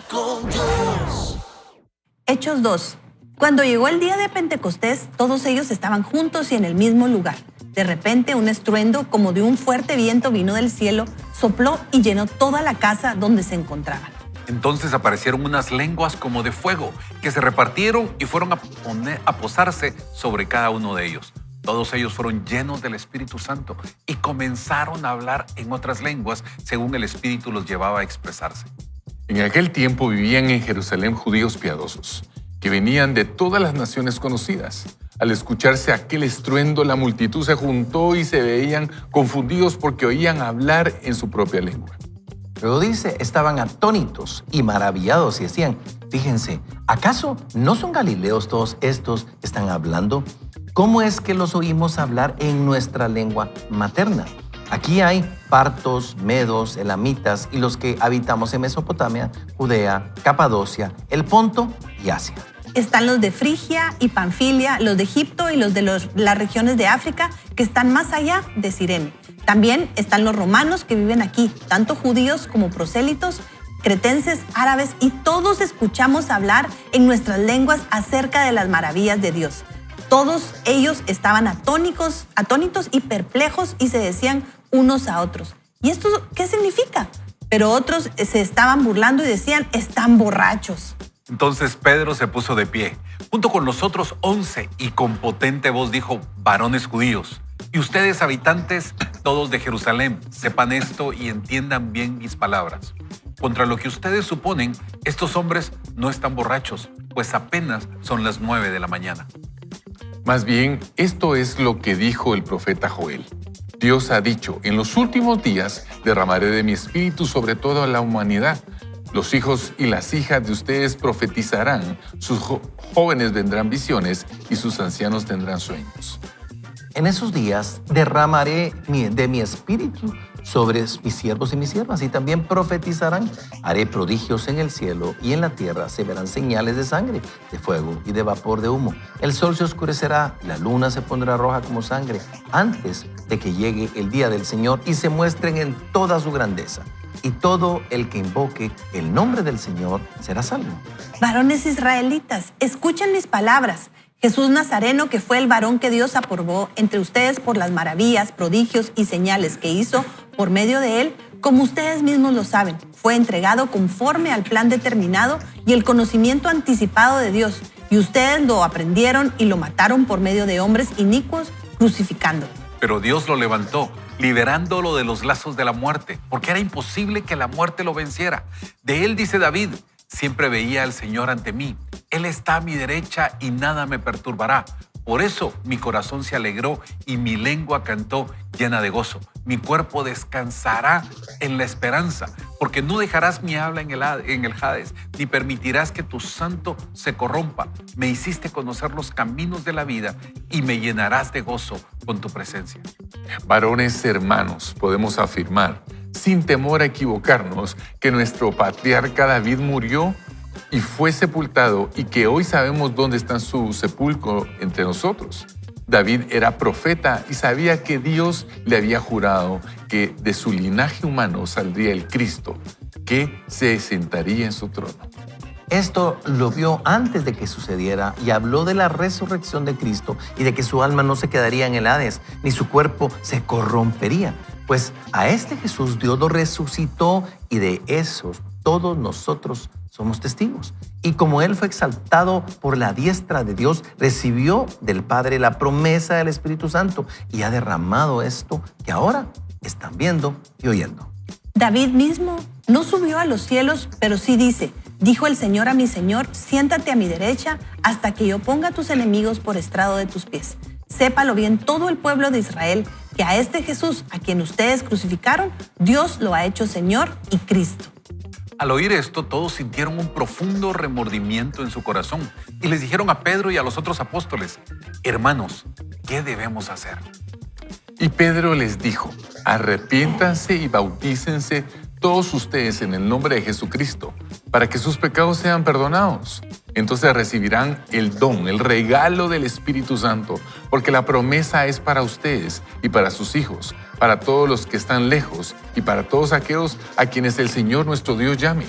con Dios. Hechos 2. Cuando llegó el día de Pentecostés, todos ellos estaban juntos y en el mismo lugar. De repente, un estruendo como de un fuerte viento vino del cielo, sopló y llenó toda la casa donde se encontraban. Entonces aparecieron unas lenguas como de fuego que se repartieron y fueron a posarse sobre cada uno de ellos. Todos ellos fueron llenos del Espíritu Santo y comenzaron a hablar en otras lenguas según el Espíritu los llevaba a expresarse. En aquel tiempo vivían en Jerusalén judíos piadosos, que venían de todas las naciones conocidas. Al escucharse aquel estruendo, la multitud se juntó y se veían confundidos porque oían hablar en su propia lengua. Luego dice, estaban atónitos y maravillados y decían, fíjense, ¿acaso no son galileos todos estos que están hablando? ¿Cómo es que los oímos hablar en nuestra lengua materna? Aquí hay partos, medos, elamitas y los que habitamos en Mesopotamia, Judea, Capadocia, el Ponto y Asia. Están los de Frigia y Panfilia, los de Egipto y los de las regiones de África que están más allá de Cirene. También están los romanos que viven aquí, tanto judíos como prosélitos, cretenses, árabes, y todos escuchamos hablar en nuestras lenguas acerca de las maravillas de Dios. Todos ellos estaban atónitos y perplejos y se decían unos a otros, ¿y esto qué significa? Pero otros se estaban burlando y decían, están borrachos. Entonces Pedro se puso de pie, junto con los otros 11, y con potente voz dijo, varones judíos, y ustedes habitantes todos de Jerusalén, sepan esto y entiendan bien mis palabras. Contra lo que ustedes suponen, estos hombres no están borrachos, pues apenas son las 9 de la mañana. Más bien, esto es lo que dijo el profeta Joel. Dios ha dicho, en los últimos días derramaré de mi espíritu sobre toda la humanidad. Los hijos y las hijas de ustedes profetizarán, sus jóvenes vendrán visiones y sus ancianos tendrán sueños. En esos días derramaré de mi espíritu sobre mis siervos y mis siervas, y también profetizarán. Haré prodigios en el cielo y en la tierra, se verán señales de sangre, de fuego y de vapor de humo. El sol se oscurecerá, la luna se pondrá roja como sangre, antes de que llegue el día del Señor y se muestren en toda su grandeza. Y todo el que invoque el nombre del Señor será salvo. Varones israelitas, escuchen mis palabras. Jesús Nazareno, que fue el varón que Dios aprobó entre ustedes por las maravillas, prodigios y señales que hizo por medio de él, como ustedes mismos lo saben, fue entregado conforme al plan determinado y el conocimiento anticipado de Dios, y ustedes lo aprendieron y lo mataron por medio de hombres inicuos, crucificándolo. Pero Dios lo levantó, liberándolo de los lazos de la muerte, porque era imposible que la muerte lo venciera. De él dice David, siempre veía al Señor ante mí. Él está a mi derecha y nada me perturbará. Por eso mi corazón se alegró y mi lengua cantó llena de gozo. Mi cuerpo descansará en la esperanza, porque no dejarás mi habla en el Hades, ni permitirás que tu santo se corrompa. Me hiciste conocer los caminos de la vida y me llenarás de gozo con tu presencia. Varones hermanos, podemos afirmar, sin temor a equivocarnos, que nuestro patriarca David murió y fue sepultado, y que hoy sabemos dónde está su sepulcro entre nosotros. David era profeta y sabía que Dios le había jurado que de su linaje humano saldría el Cristo, que se sentaría en su trono. Esto lo vio antes de que sucediera y habló de la resurrección de Cristo y de que su alma no se quedaría en el Hades, ni su cuerpo se corrompería. Pues a este Jesús Dios lo resucitó, y de esos todos nosotros somos testigos. Y como Él fue exaltado por la diestra de Dios, recibió del Padre la promesa del Espíritu Santo y ha derramado esto que ahora están viendo y oyendo. David mismo no subió a los cielos, pero sí dice, dijo el Señor a mi Señor, siéntate a mi derecha hasta que yo ponga a tus enemigos por estrado de tus pies. Sépalo bien todo el pueblo de Israel, que a este Jesús, a quien ustedes crucificaron, Dios lo ha hecho Señor y Cristo. Al oír esto, todos sintieron un profundo remordimiento en su corazón y les dijeron a Pedro y a los otros apóstoles, hermanos, ¿qué debemos hacer? Y Pedro les dijo, arrepiéntanse y bautícense todos ustedes en el nombre de Jesucristo, para que sus pecados sean perdonados. Entonces recibirán el don, el regalo del Espíritu Santo, porque la promesa es para ustedes y para sus hijos, para todos los que están lejos y para todos aquellos a quienes el Señor nuestro Dios llame.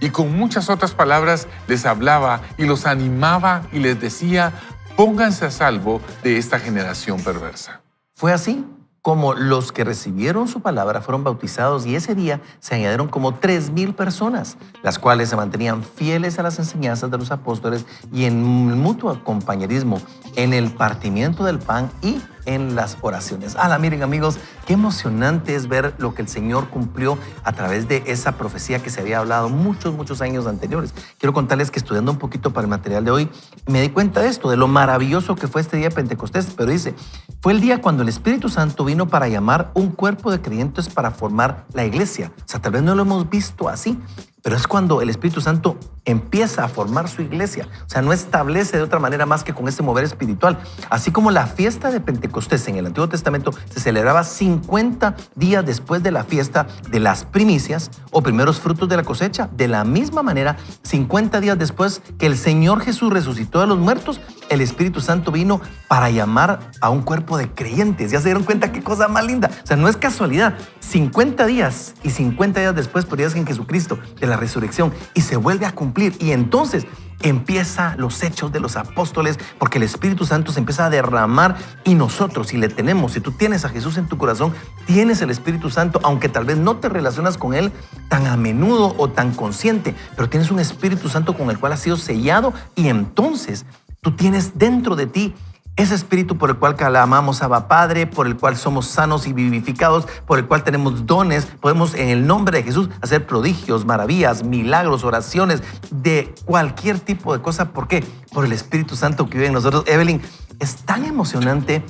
y con muchas otras palabras les hablaba y los animaba y les decía, pónganse a salvo de esta generación perversa. Fue así como los que recibieron su palabra fueron bautizados y ese día se añadieron como 3,000 personas, las cuales se mantenían fieles a las enseñanzas de los apóstoles y en mutuo compañerismo, en el partimiento del pan y en las oraciones. Miren amigos, qué emocionante es ver lo que el Señor cumplió a través de esa profecía que se había hablado muchos años anteriores. Quiero contarles que estudiando un poquito para el material de hoy, me di cuenta de esto, de lo maravilloso que fue este día de Pentecostés, pero dice, fue el día cuando el Espíritu Santo vino para llamar un cuerpo de creyentes para formar la iglesia. O sea, tal vez no lo hemos visto así, pero es cuando el Espíritu Santo empieza a formar su iglesia. O sea, no establece de otra manera más que con este mover espiritual. Así como la fiesta de Pentecostés en el Antiguo Testamento se celebraba 50 días después de la fiesta de las primicias o primeros frutos de la cosecha. De la misma manera, 50 días después que el Señor Jesús resucitó de los muertos, el Espíritu Santo vino para llamar a un cuerpo de creyentes. ¿Ya se dieron cuenta qué cosa más linda? O sea, no es casualidad. 50 días y 50 días después, por días en Jesucristo, de la resurrección, y se vuelve a cumplir. Y entonces empieza los hechos de los apóstoles, porque el Espíritu Santo se empieza a derramar y nosotros, si le tenemos, si tú tienes a Jesús en tu corazón, tienes el Espíritu Santo, aunque tal vez no te relacionas con Él tan a menudo o tan consciente, pero tienes un Espíritu Santo con el cual has sido sellado y entonces tú tienes dentro de ti ese espíritu por el cual clamamos a Abba Padre, por el cual somos sanos y vivificados, por el cual tenemos dones, podemos en el nombre de Jesús hacer prodigios, maravillas, milagros, oraciones, de cualquier tipo de cosa. ¿Por qué? Por el Espíritu Santo que vive en nosotros. Evelyn, es tan emocionante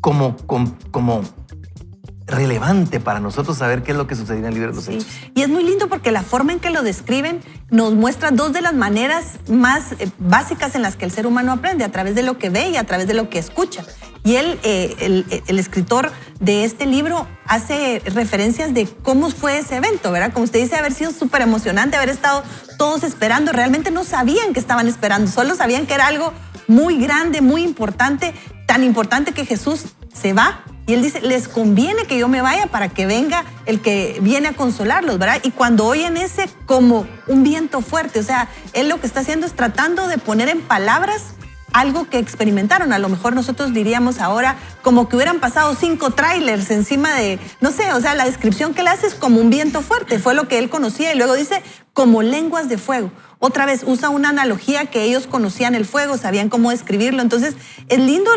como relevante para nosotros saber qué es lo que sucedió en el libro de los Hechos. Y es muy lindo porque la forma en que lo describen nos muestra dos de las maneras más básicas en las que el ser humano aprende, a través de lo que ve y a través de lo que escucha. Y él, el escritor de este libro, hace referencias de cómo fue ese evento, ¿verdad? Como usted dice, haber sido súper emocionante, haber estado todos esperando. Realmente no sabían que estaban esperando, solo sabían que era algo muy grande, muy importante, tan importante que Jesús se va. Y él dice, les conviene que yo me vaya para que venga el que viene a consolarlos, ¿verdad? Y cuando oyen ese como un viento fuerte, o sea, él lo que está haciendo es tratando de poner en palabras algo que experimentaron. A lo mejor nosotros diríamos ahora como que hubieran pasado 5 trailers encima de, no sé, o sea, la descripción que él hace es como un viento fuerte, fue lo que él conocía, y luego dice como lenguas de fuego. Otra vez usa una analogía que ellos conocían el fuego, sabían cómo describirlo. Entonces, es lindo,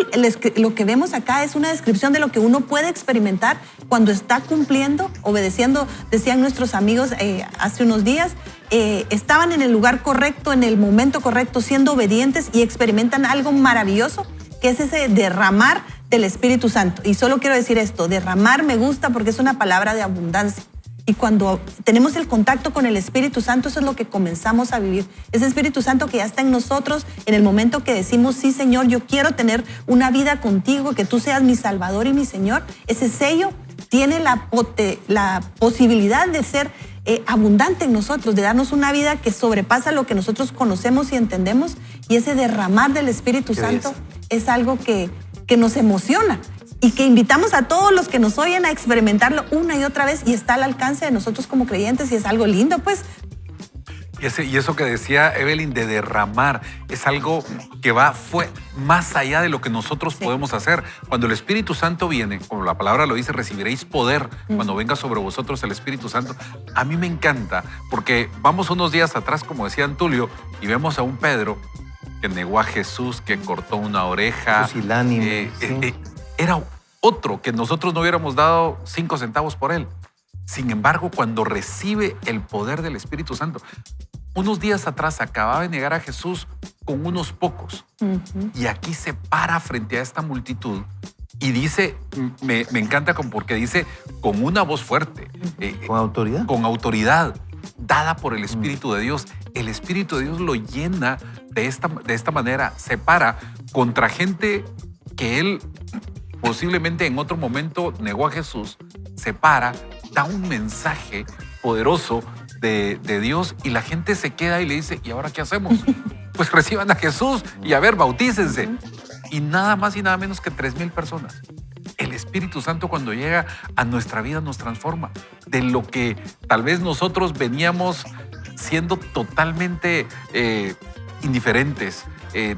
lo que vemos acá es una descripción de lo que uno puede experimentar cuando está cumpliendo, obedeciendo. Decían nuestros amigos hace unos días, estaban en el lugar correcto, en el momento correcto, siendo obedientes, y experimentan algo maravilloso, que es ese derramar del Espíritu Santo. Y solo quiero decir esto, derramar me gusta porque es una palabra de abundancia. Y cuando tenemos el contacto con el Espíritu Santo, eso es lo que comenzamos a vivir. Ese Espíritu Santo que ya está en nosotros en el momento que decimos, sí, Señor, yo quiero tener una vida contigo, que tú seas mi Salvador y mi Señor. Ese sello tiene la posibilidad de ser abundante en nosotros, de darnos una vida que sobrepasa lo que nosotros conocemos y entendemos. Y ese derramar del Espíritu Santo es algo que nos emociona. Y que invitamos a todos los que nos oyen a experimentarlo una y otra vez, y está al alcance de nosotros como creyentes, y es algo lindo, pues. Y eso que decía Evelyn de derramar es algo que fue más allá de lo que nosotros podemos hacer. Cuando el Espíritu Santo viene, como la palabra lo dice, recibiréis poder cuando venga sobre vosotros el Espíritu Santo. A mí me encanta porque vamos unos días atrás, como decía Antulio, y vemos a un Pedro que negó a Jesús, que cortó una oreja. Pusilánime, sí. Era otro que nosotros no hubiéramos dado 5 centavos por él. Sin embargo, cuando recibe el poder del Espíritu Santo, unos días atrás acababa de negar a Jesús con unos pocos. Y aquí se para frente a esta multitud y dice, me encanta porque dice con una voz fuerte. ¿Con autoridad? Con autoridad, dada por el Espíritu de Dios. El Espíritu de Dios lo llena de esta manera. Se para contra gente que él posiblemente en otro momento negó a Jesús, se para, da un mensaje poderoso de Dios, y la gente se queda y le dice, ¿y ahora qué hacemos? Pues reciban a Jesús y a ver, bautícense. Y nada más y nada menos que 3,000 personas. El Espíritu Santo cuando llega a nuestra vida nos transforma. De lo que tal vez nosotros veníamos siendo totalmente indiferentes,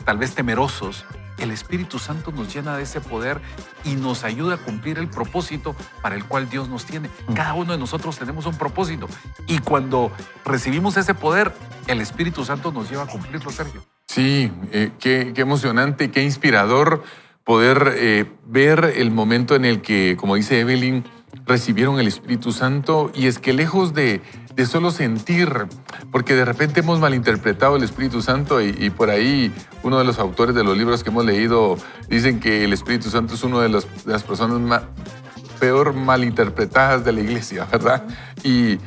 tal vez temerosos, el Espíritu Santo nos llena de ese poder y nos ayuda a cumplir el propósito para el cual Dios nos tiene. Cada uno de nosotros tenemos un propósito y cuando recibimos ese poder, el Espíritu Santo nos lleva a cumplirlo, Sergio. Sí, qué emocionante, qué inspirador poder ver el momento en el que, como dice Evelyn, recibieron el Espíritu Santo. Y es que lejos de solo sentir, porque de repente hemos malinterpretado el Espíritu Santo y por ahí uno de los autores de los libros que hemos leído dicen que el Espíritu Santo es uno de las personas peor malinterpretadas de la iglesia, ¿verdad? Y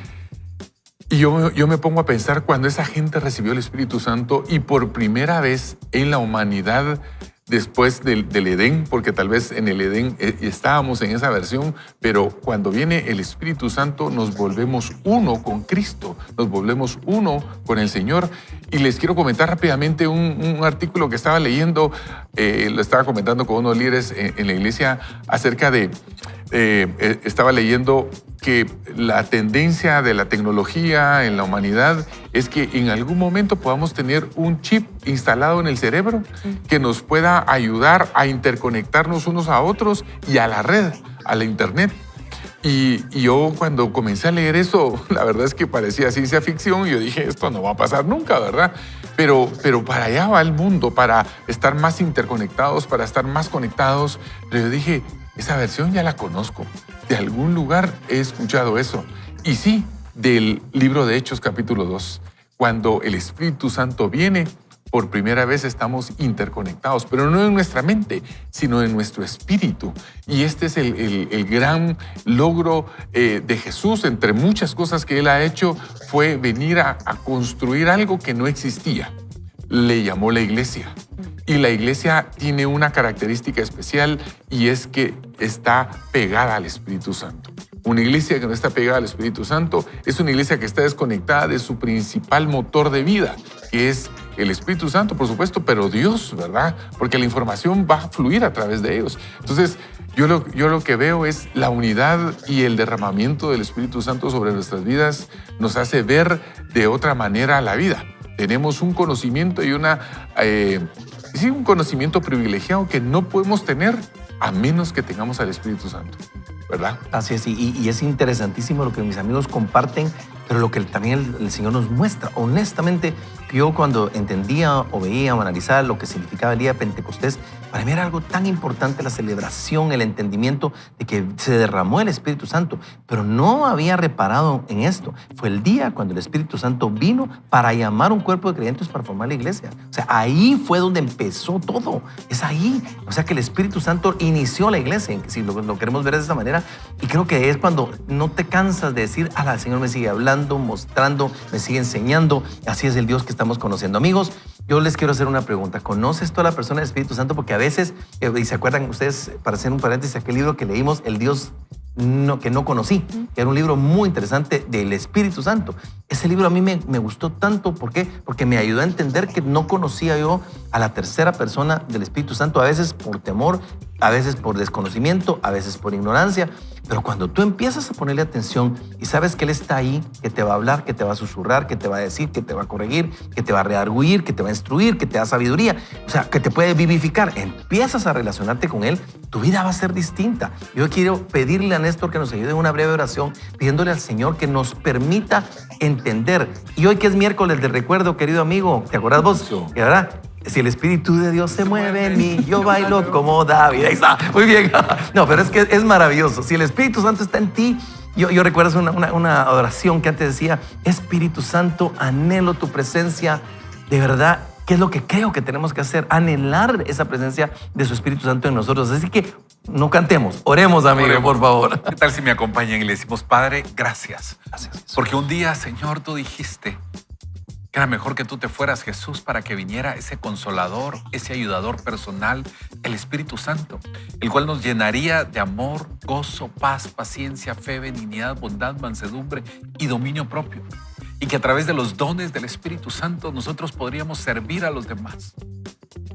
yo me pongo a pensar cuando esa gente recibió el Espíritu Santo y por primera vez en la humanidad después del Edén, porque tal vez en el Edén estábamos en esa versión, pero cuando viene el Espíritu Santo nos volvemos uno con Cristo, nos volvemos uno con el Señor. Y les quiero comentar rápidamente un artículo que estaba leyendo, lo estaba comentando con unos líderes en la iglesia acerca de, estaba leyendo que la tendencia de la tecnología en la humanidad es que en algún momento podamos tener un chip instalado en el cerebro que nos pueda ayudar a interconectarnos unos a otros y a la red, a la internet. Y yo cuando comencé a leer eso, la verdad es que parecía ciencia ficción y yo dije, esto no va a pasar nunca, ¿verdad? Pero para allá va el mundo, para estar más interconectados, para estar más conectados. Pero yo dije, esa versión ya la conozco. De algún lugar he escuchado eso. Y sí, del libro de Hechos capítulo 2. Cuando el Espíritu Santo viene, por primera vez estamos interconectados, pero no en nuestra mente, sino en nuestro espíritu. Y este es el gran logro de Jesús. Entre muchas cosas que Él ha hecho, fue venir a construir algo que no existía. Le llamó la iglesia. Y la iglesia tiene una característica especial y es que está pegada al Espíritu Santo. Una iglesia que no está pegada al Espíritu Santo es una iglesia que está desconectada de su principal motor de vida, que es el Espíritu Santo, por supuesto, pero Dios, ¿verdad? Porque la información va a fluir a través de ellos. Entonces, yo lo que veo es la unidad y el derramamiento del Espíritu Santo sobre nuestras vidas nos hace ver de otra manera la vida. Tenemos un conocimiento y un conocimiento privilegiado que no podemos tener a menos que tengamos al Espíritu Santo, ¿verdad? Así es, y es interesantísimo lo que mis amigos comparten, pero lo que también el Señor nos muestra. Honestamente, yo cuando entendía o veía o analizaba lo que significaba el día de Pentecostés, para mí era algo tan importante la celebración, el entendimiento de que se derramó el Espíritu Santo, pero no había reparado en esto. Fue el día cuando el Espíritu Santo vino para llamar un cuerpo de creyentes para formar la iglesia. O sea, ahí fue donde empezó todo. Es ahí. O sea, que el Espíritu Santo inició la iglesia, si lo queremos ver de esta manera. Y creo que es cuando no te cansas de decir, el Señor me sigue hablando, mostrando, me sigue enseñando. Así es el Dios que estamos conociendo. Amigos, yo les quiero hacer una pregunta. ¿Conoces tú a la persona del Espíritu Santo? Porque a veces, y se acuerdan ustedes, para hacer un paréntesis, aquel libro que leímos, El Dios que no conocí, que era un libro muy interesante del Espíritu Santo. Ese libro a mí me gustó tanto. ¿Por qué? Porque me ayudó a entender que no conocía yo a la tercera persona del Espíritu Santo, a veces por temor, a veces por desconocimiento, a veces por ignorancia. Pero cuando tú empiezas a ponerle atención y sabes que Él está ahí, que te va a hablar, que te va a susurrar, que te va a decir, que te va a corregir, que te va a redarguir, que te va a instruir, que te da sabiduría, o sea, que te puede vivificar, empiezas a relacionarte con Él, tu vida va a ser distinta. Yo quiero pedirle a Néstor que nos ayude en una breve oración, pidiéndole al Señor que nos permita entender. Y hoy que es miércoles de recuerdo, querido amigo, ¿te acuerdas vos? Que verdad, si el Espíritu de Dios se mueve en mí, yo bailo como David. Ahí está, muy bien. No, pero es que es maravilloso. Si el Espíritu Santo está en ti, yo recuerdo una oración que antes decía, Espíritu Santo, anhelo tu presencia. De verdad, ¿qué es lo que creo que tenemos que hacer? Anhelar esa presencia de su Espíritu Santo en nosotros. Así que no cantemos, oremos, amigo, por favor. ¿Qué tal si me acompañan y le decimos, Padre, gracias? Gracias. Porque un día, Señor, tú dijiste que era mejor que tú te fueras, Jesús, para que viniera ese consolador, ese ayudador personal, el Espíritu Santo, el cual nos llenaría de amor, gozo, paz, paciencia, fe, benignidad, bondad, mansedumbre y dominio propio. Y que a través de los dones del Espíritu Santo nosotros podríamos servir a los demás.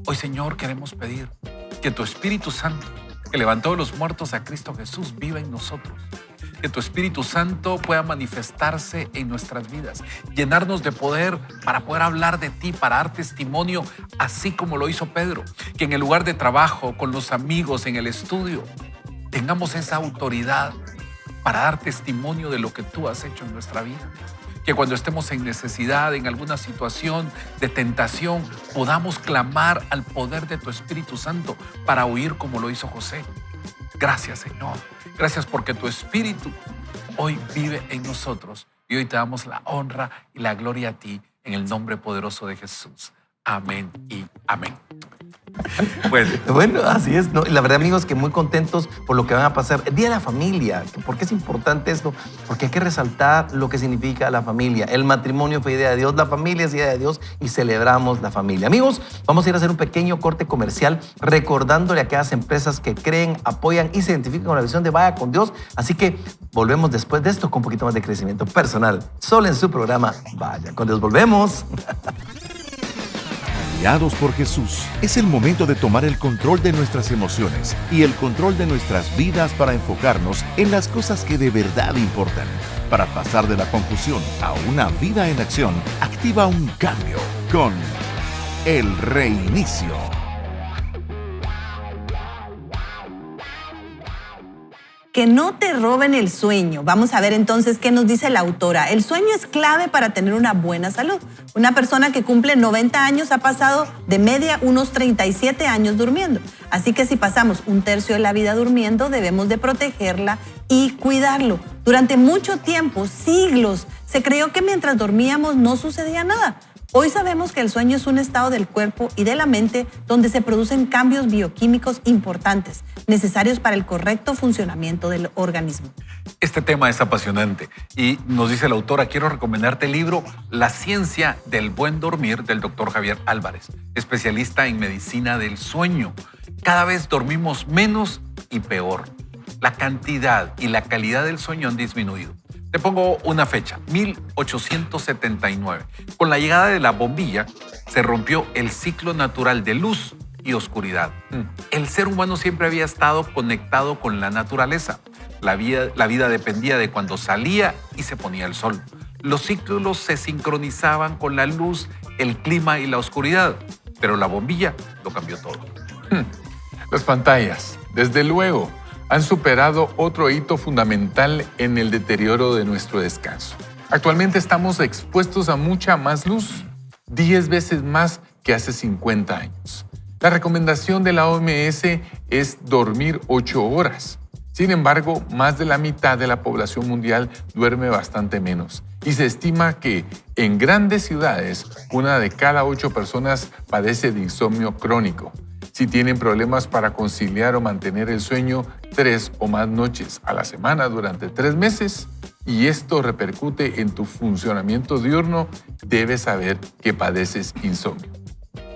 Hoy, Señor, queremos pedir que tu Espíritu Santo, que levantó de los muertos a Cristo Jesús, viva en nosotros. que tu Espíritu Santo pueda manifestarse en nuestras vidas, llenarnos de poder para poder hablar de ti, para dar testimonio, así como lo hizo Pedro, que en el lugar de trabajo, con los amigos, en el estudio, tengamos esa autoridad para dar testimonio de lo que tú has hecho en nuestra vida. Que cuando estemos en necesidad, en alguna situación de tentación, podamos clamar al poder de tu Espíritu Santo para huir como lo hizo José. Gracias, Señor. Gracias porque tu Espíritu hoy vive en nosotros y hoy te damos la honra y la gloria a ti en el nombre poderoso de Jesús. Amén y amén. Bueno, así es, ¿no? La verdad, amigos, que muy contentos por lo que van a pasar. El Día de la Familia. ¿Por qué es importante esto? Porque hay que resaltar lo que significa la familia. El matrimonio fue idea de Dios, la familia es idea de Dios y celebramos la familia. Amigos, vamos a ir a hacer un pequeño corte comercial recordándole a aquellas empresas que creen, apoyan y se identifican con la visión de Vaya con Dios. Así que volvemos después de esto con un poquito más de crecimiento personal. Solo en su programa Vaya con Dios. Volvemos. Guiados por Jesús, es el momento de tomar el control de nuestras emociones y el control de nuestras vidas para enfocarnos en las cosas que de verdad importan. Para pasar de la confusión a una vida en acción, activa un cambio con el reinicio. Que no te roben el sueño. Vamos a ver entonces qué nos dice la autora. El sueño es clave para tener una buena salud. Una persona que cumple 90 años ha pasado de media unos 37 años durmiendo. Así que si pasamos un tercio de la vida durmiendo, debemos de protegerla y cuidarlo. Durante mucho tiempo, siglos, se creyó que mientras dormíamos no sucedía nada. Hoy sabemos que el sueño es un estado del cuerpo y de la mente donde se producen cambios bioquímicos importantes, necesarios para el correcto funcionamiento del organismo. Este tema es apasionante y nos dice la autora, quiero recomendarte el libro La ciencia del buen dormir del doctor Javier Álvarez, especialista en medicina del sueño. Cada vez dormimos menos y peor. La cantidad y la calidad del sueño han disminuido. Te pongo una fecha, 1879. Con la llegada de la bombilla, se rompió el ciclo natural de luz y oscuridad. El ser humano siempre había estado conectado con la naturaleza. La vida dependía de cuando salía y se ponía el sol. Los ciclos se sincronizaban con la luz, el clima y la oscuridad. Pero la bombilla lo cambió todo. Las pantallas, desde luego, han superado otro hito fundamental en el deterioro de nuestro descanso. Actualmente estamos expuestos a mucha más luz, 10 veces más que hace 50 años. La recomendación de la OMS es dormir 8 horas. Sin embargo, más de la mitad de la población mundial duerme bastante menos. Y se estima que en grandes ciudades, 1 de cada 8 personas padece de insomnio crónico. Si tienen problemas para conciliar o mantener el sueño 3 o más noches a la semana durante 3 meses y esto repercute en tu funcionamiento diurno, debes saber que padeces insomnio.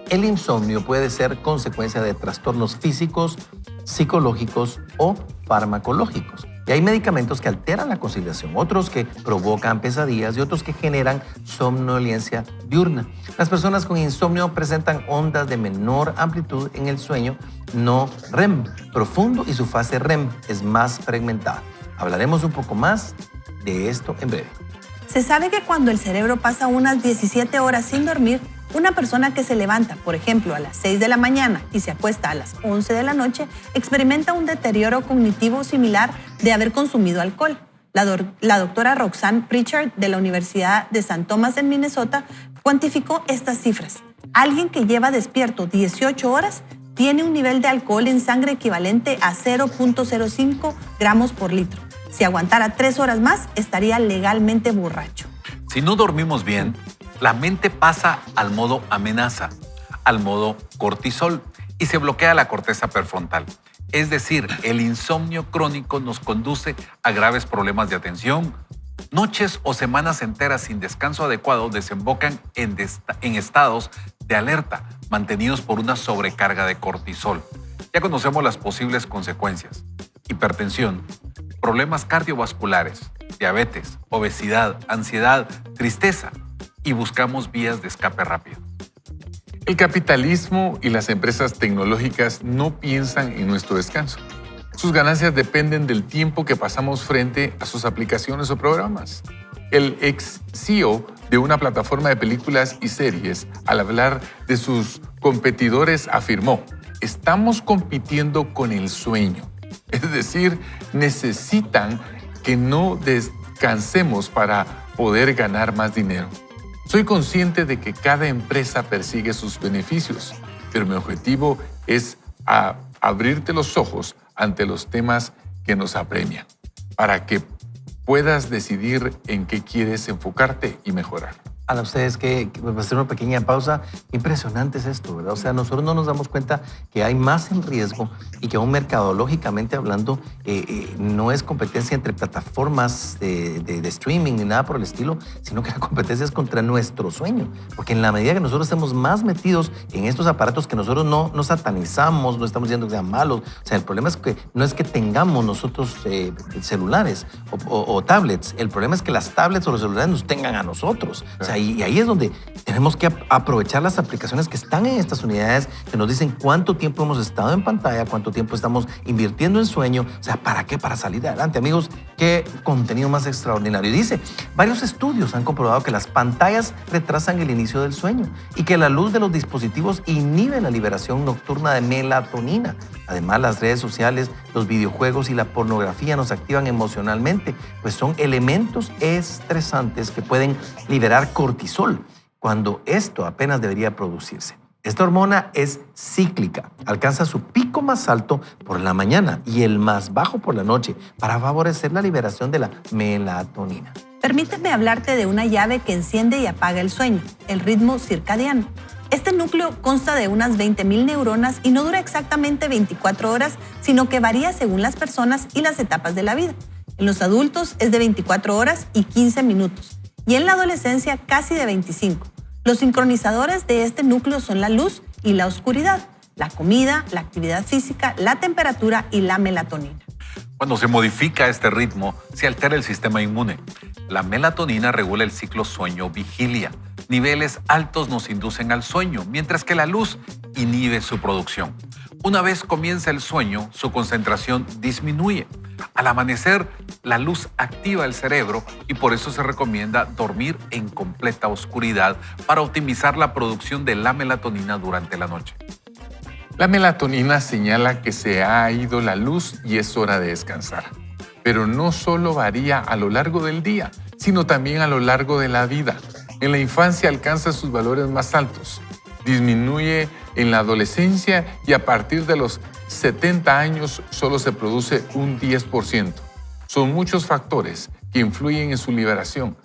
El insomnio puede ser consecuencia de trastornos físicos, psicológicos o farmacológicos. Y hay medicamentos que alteran la conciliación, otros que provocan pesadillas y otros que generan somnolencia diurna. Las personas con insomnio presentan ondas de menor amplitud en el sueño no REM profundo y su fase REM es más fragmentada. Hablaremos un poco más de esto en breve. Se sabe que cuando el cerebro pasa unas 17 horas sin dormir, una persona que se levanta, por ejemplo, a las 6 de la mañana y se acuesta a las 11 de la noche, experimenta un deterioro cognitivo similar de haber consumido alcohol. La doctora Roxanne Pritchard de la Universidad de St. Thomas en Minnesota cuantificó estas cifras. Alguien que lleva despierto 18 horas tiene un nivel de alcohol en sangre equivalente a 0.05 gramos por litro. Si aguantara 3 horas más, estaría legalmente borracho. Si no dormimos bien, la mente pasa al modo amenaza, al modo cortisol y se bloquea la corteza prefrontal. Es decir, el insomnio crónico nos conduce a graves problemas de atención. Noches o semanas enteras sin descanso adecuado desembocan en estados de alerta mantenidos por una sobrecarga de cortisol. Ya conocemos las posibles consecuencias: hipertensión, problemas cardiovasculares, diabetes, obesidad, ansiedad, tristeza, y buscamos vías de escape rápido. El capitalismo y las empresas tecnológicas no piensan en nuestro descanso. Sus ganancias dependen del tiempo que pasamos frente a sus aplicaciones o programas. El ex CEO de una plataforma de películas y series, al hablar de sus competidores, afirmó: estamos compitiendo con el sueño. Es decir, necesitan que no descansemos para poder ganar más dinero. Soy consciente de que cada empresa persigue sus beneficios, pero mi objetivo es abrirte los ojos ante los temas que nos apremian, para que puedas decidir en qué quieres enfocarte y mejorar. A ustedes que va a hacer una pequeña pausa. Impresionante es esto, ¿verdad? O sea, nosotros no nos damos cuenta que hay más en riesgo y que aún mercadológicamente hablando no es competencia entre plataformas de streaming ni nada por el estilo, sino que la competencia es contra nuestro sueño. Porque en la medida que nosotros estemos más metidos en estos aparatos que nosotros no satanizamos, no estamos diciendo que sean malos. O sea, el problema es que no es que tengamos nosotros celulares o tablets. El problema es que las tablets o los celulares nos tengan a nosotros. O sea, y ahí es donde tenemos que aprovechar las aplicaciones que están en estas unidades, que nos dicen cuánto tiempo hemos estado en pantalla, cuánto tiempo estamos invirtiendo en sueño. O sea, ¿para qué? Para salir adelante. Amigos, qué contenido más extraordinario. Y dice, varios estudios han comprobado que las pantallas retrasan el inicio del sueño y que la luz de los dispositivos inhibe la liberación nocturna de melatonina. Además, las redes sociales, los videojuegos y la pornografía nos activan emocionalmente, pues son elementos estresantes que pueden liberar cortisol, cuando esto apenas debería producirse. Esta hormona es cíclica, alcanza su pico más alto por la mañana y el más bajo por la noche para favorecer la liberación de la melatonina. Permíteme hablarte de una llave que enciende y apaga el sueño, el ritmo circadiano. Este núcleo consta de unas 20.000 neuronas y no dura exactamente 24 horas, sino que varía según las personas y las etapas de la vida. En los adultos es de 24 horas y 15 minutos. Y en la adolescencia casi de 25. Los sincronizadores de este núcleo son la luz y la oscuridad, la comida, la actividad física, la temperatura y la melatonina. Cuando se modifica este ritmo, se altera el sistema inmune. La melatonina regula el ciclo sueño-vigilia. Niveles altos nos inducen al sueño, mientras que la luz inhibe su producción. Una vez comienza el sueño, su concentración disminuye. Al amanecer, la luz activa el cerebro y por eso se recomienda dormir en completa oscuridad para optimizar la producción de la melatonina durante la noche. La melatonina señala que se ha ido la luz y es hora de descansar. Pero no solo varía a lo largo del día, sino también a lo largo de la vida. En la infancia alcanza sus valores más altos, disminuye en la adolescencia y a partir de los 70 años solo se produce un 10%. Son muchos factores que influyen en su liberación: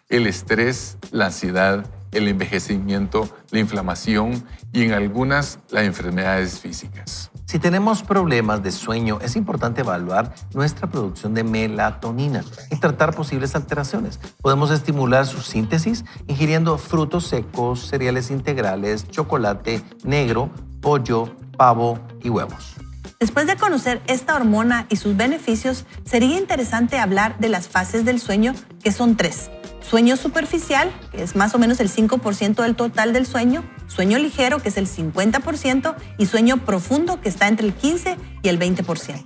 el estrés, la ansiedad, el envejecimiento, la inflamación y en algunas las enfermedades físicas. Si tenemos problemas de sueño, es importante evaluar nuestra producción de melatonina y tratar posibles alteraciones. Podemos estimular su síntesis ingiriendo frutos secos, cereales integrales, chocolate negro, pollo, pavo y huevos. Después de conocer esta hormona y sus beneficios, sería interesante hablar de las fases del sueño, que son 3. Sueño superficial, que es más o menos el 5% del total del sueño, sueño ligero, que es el 50%, y sueño profundo, que está entre el 15 y el 20%.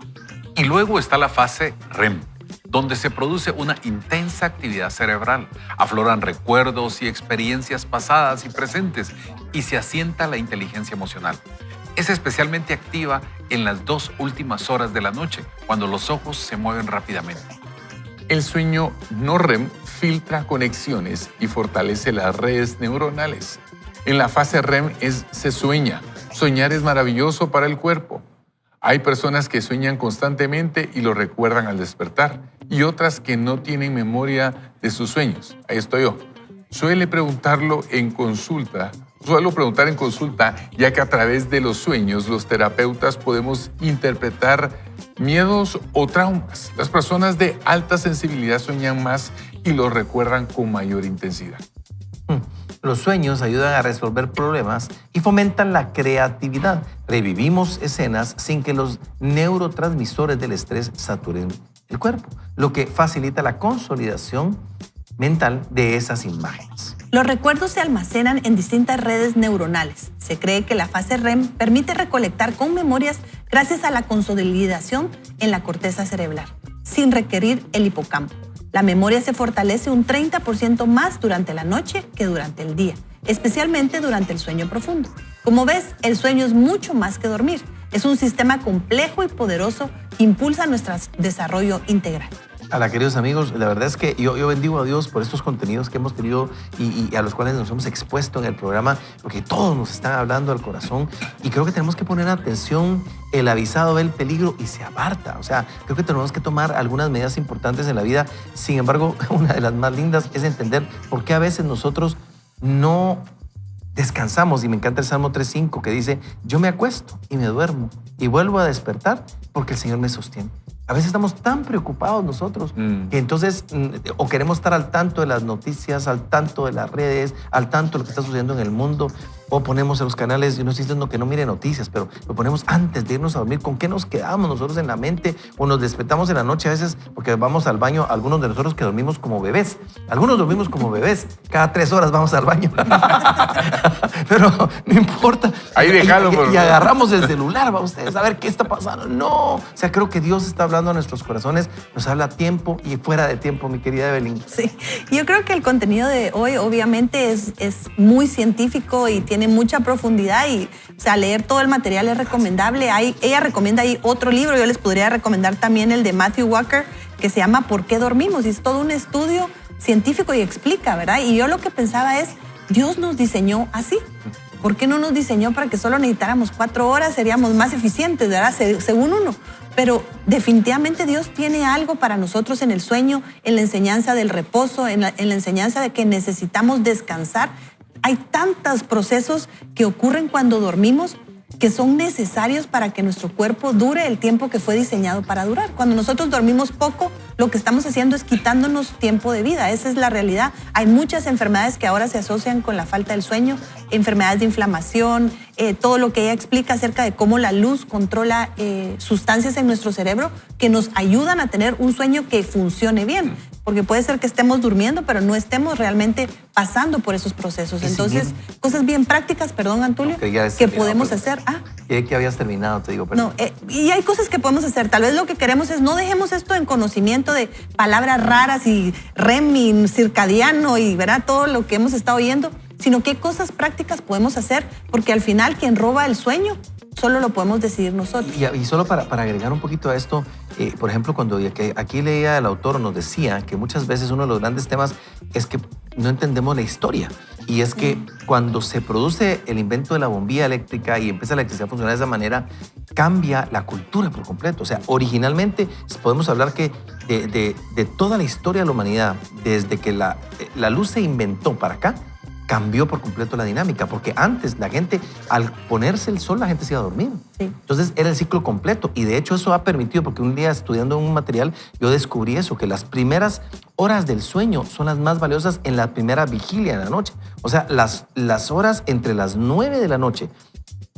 Y luego está la fase REM, donde se produce una intensa actividad cerebral. Afloran recuerdos y experiencias pasadas y presentes y se asienta la inteligencia emocional. Es especialmente activa en las 2 últimas horas de la noche, cuando los ojos se mueven rápidamente. El sueño no REM filtra conexiones y fortalece las redes neuronales. En la fase REM se sueña. Soñar es maravilloso para el cuerpo. Hay personas que sueñan constantemente y lo recuerdan al despertar, y otras que no tienen memoria de sus sueños. Ahí estoy yo. Suelo preguntar en consulta, ya que a través de los sueños los terapeutas podemos interpretar miedos o traumas. Las personas de alta sensibilidad sueñan más y lo recuerdan con mayor intensidad. Los sueños ayudan a resolver problemas y fomentan la creatividad. Revivimos escenas sin que los neurotransmisores del estrés saturen el cuerpo, lo que facilita la consolidación mental de esas imágenes. Los recuerdos se almacenan en distintas redes neuronales. Se cree que la fase REM permite recolectar con memorias gracias a la consolidación en la corteza cerebral, sin requerir el hipocampo. La memoria se fortalece un 30% más durante la noche que durante el día, especialmente durante el sueño profundo. Como ves, el sueño es mucho más que dormir. Es un sistema complejo y poderoso que impulsa nuestro desarrollo integral. Hola, queridos amigos, la verdad es que yo bendigo a Dios por estos contenidos que hemos tenido y a los cuales nos hemos expuesto en el programa, porque todos nos están hablando al corazón y creo que tenemos que poner atención. El avisado ve el peligro y se aparta. O sea, creo que tenemos que tomar algunas medidas importantes en la vida. Sin embargo, una de las más lindas es entender por qué a veces nosotros no descansamos. Y me encanta el Salmo 3:5 que dice: yo me acuesto y me duermo y vuelvo a despertar porque el Señor me sostiene. A veces estamos tan preocupados nosotros que entonces o queremos estar al tanto de las noticias, al tanto de las redes, al tanto de lo que está sucediendo en el mundo, o ponemos en los canales, yo no estoy diciendo que no mire noticias, pero lo ponemos antes de irnos a dormir. ¿Con qué nos quedamos nosotros en la mente? O nos despertamos en la noche a veces porque vamos al baño, algunos de nosotros que dormimos como bebés. Algunos dormimos como bebés, cada 3 horas vamos al baño. Pero no importa. Ahí déjalo. Y agarramos el celular, va ustedes a ver qué está pasando. No, o sea, creo que Dios está hablando a nuestros corazones, nos habla a tiempo y fuera de tiempo, mi querida Evelyn. Sí, yo creo que el contenido de hoy obviamente es muy científico y tiene mucha profundidad y, o sea, leer todo el material es recomendable. Ella recomienda ahí otro libro, yo les podría recomendar también el de Matthew Walker, que se llama ¿Por qué dormimos? Y es todo un estudio científico y explica, ¿verdad? Y yo lo que pensaba es, Dios nos diseñó así. ¿Por qué no nos diseñó para que solo necesitáramos 4 horas? Seríamos más eficientes, ¿verdad? Según uno. Pero definitivamente Dios tiene algo para nosotros en el sueño, en la enseñanza del reposo, en la enseñanza de que necesitamos descansar. Hay tantos procesos que ocurren cuando dormimos que son necesarios para que nuestro cuerpo dure el tiempo que fue diseñado para durar. Cuando nosotros dormimos poco, lo que estamos haciendo es quitándonos tiempo de vida. Esa es la realidad. Hay muchas enfermedades que ahora se asocian con la falta del sueño, enfermedades de inflamación, todo lo que ella explica acerca de cómo la luz controla sustancias en nuestro cerebro que nos ayudan a tener un sueño que funcione bien. Porque puede ser que estemos durmiendo, pero no estemos realmente pasando por esos procesos. Entonces, cosas bien prácticas, perdón, Antulio, que podemos hacer. Creí que habías terminado, te digo. Perdón. No, y hay cosas que podemos hacer. Tal vez lo que queremos es no dejemos esto en conocimiento de palabras raras y REM y circadiano y ¿verdad? Todo lo que hemos estado oyendo, sino qué cosas prácticas podemos hacer, porque al final quien roba el sueño solo lo podemos decidir nosotros. Y solo para agregar un poquito a esto, por ejemplo, cuando aquí leía el autor, nos decía que muchas veces uno de los grandes temas es que no entendemos la historia. Y es que cuando se produce el invento de la bombilla eléctrica y empieza la electricidad a funcionar de esa manera, cambia la cultura por completo. O sea, originalmente podemos hablar que de toda la historia de la humanidad, desde que la luz se inventó para acá, cambió por completo la dinámica, porque antes la gente, al ponerse el sol, la gente se iba a dormir. Sí. Entonces era el ciclo completo y de hecho eso ha permitido, porque un día estudiando un material yo descubrí eso, que las primeras horas del sueño son las más valiosas en la primera vigilia de la noche. O sea, las horas entre las 9 de la noche,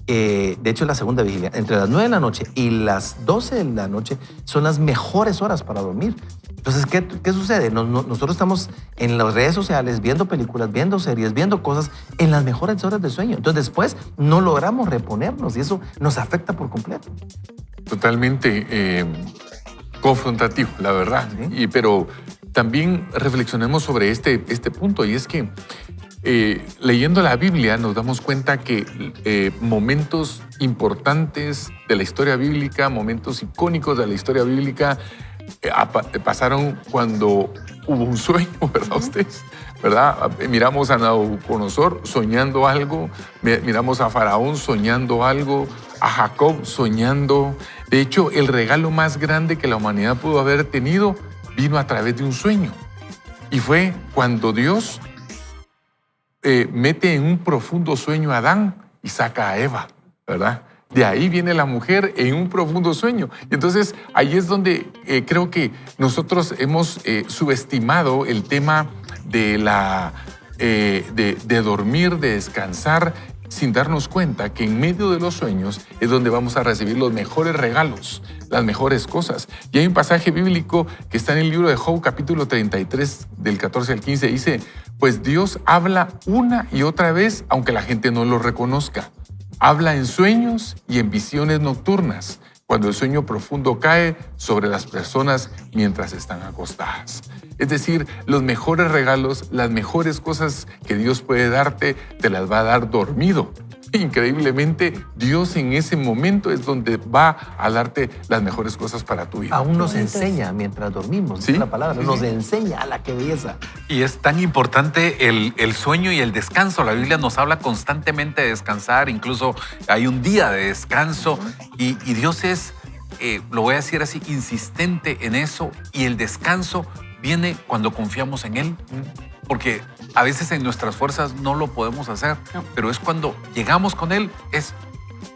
de hecho la segunda vigilia, entre las 9 de la noche y las 12 de la noche son las mejores horas para dormir. Entonces, ¿qué sucede? Nosotros estamos en las redes sociales viendo películas, viendo series, viendo cosas en las mejores horas del sueño. Entonces, después no logramos reponernos y eso nos afecta por completo. Totalmente confrontativo, la verdad. ¿Sí? Pero también reflexionemos sobre este punto, y es que leyendo la Biblia nos damos cuenta que momentos importantes de la historia bíblica, momentos icónicos de la historia bíblica, pasaron cuando hubo un sueño, ¿verdad ustedes? ¿Verdad? Miramos a Nabucodonosor soñando algo, miramos a Faraón soñando algo, a Jacob soñando. De hecho, el regalo más grande que la humanidad pudo haber tenido vino a través de un sueño. Y fue cuando Dios mete en un profundo sueño a Adán y saca a Eva, ¿verdad? De ahí viene la mujer en un profundo sueño. Y entonces ahí es donde creo que nosotros hemos subestimado el tema de dormir, de descansar, sin darnos cuenta que en medio de los sueños es donde vamos a recibir los mejores regalos, las mejores cosas. Y hay un pasaje bíblico que está en el libro de Job, capítulo 33, del 14 al 15, dice, pues Dios habla una y otra vez, aunque la gente no lo reconozca. Habla en sueños y en visiones nocturnas, cuando el sueño profundo cae sobre las personas mientras están acostadas. Es decir, los mejores regalos, las mejores cosas que Dios puede darte, te las va a dar dormido. Increíblemente, Dios en ese momento es donde va a darte las mejores cosas para tu vida. Aún nos enseña mientras dormimos, Sí, es la palabra, sí, nos sí. enseña a la que belleza. Y es tan importante el sueño y el descanso. La Biblia nos habla constantemente de descansar, incluso hay un día de descanso y Dios es, lo voy a decir así, insistente en eso, y el descanso viene cuando confiamos en Él. Porque a veces en nuestras fuerzas no lo podemos hacer, No. pero es cuando llegamos con Él,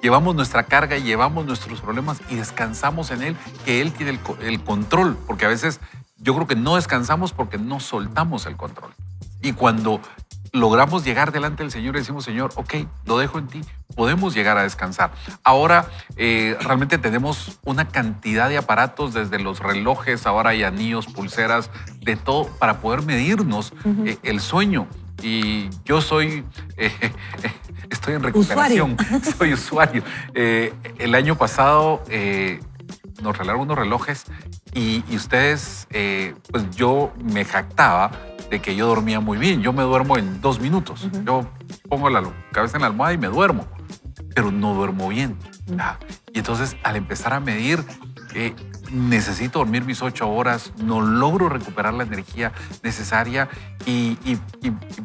llevamos nuestra carga, llevamos nuestros problemas y descansamos en Él, que Él tiene el control. Porque a veces yo creo que no descansamos porque no soltamos el control. Y cuando logramos llegar delante del Señor y decimos, Señor, ok, lo dejo en ti, podemos llegar a descansar. Ahora realmente tenemos una cantidad de aparatos, desde los relojes, ahora hay anillos, pulseras, de todo, para poder medirnos el sueño. Y yo soy, estoy en recuperación, soy usuario. El año pasado nos regalaron unos relojes y ustedes, pues yo me jactaba de que yo dormía muy bien. Yo me duermo en 2 minutos. Yo pongo la cabeza en la almohada y me duermo, pero no duermo bien. Y entonces, al empezar a medir, necesito dormir mis 8 horas, no logro recuperar la energía necesaria y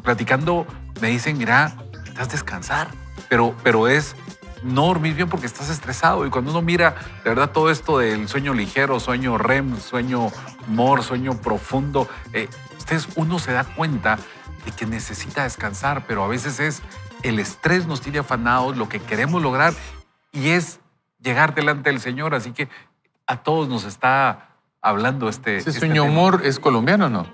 platicando me dicen, mira, necesitas descansar, pero es no dormir bien porque estás estresado. Y cuando uno mira de verdad todo esto del sueño ligero, sueño REM, sueño MOR, sueño profundo, uno se da cuenta de que necesita descansar, pero a veces es el estrés nos tiene afanados, lo que queremos lograr y es llegar delante del Señor. Así que a todos nos está hablando ¿Ese sueño tema. humor es colombiano o no?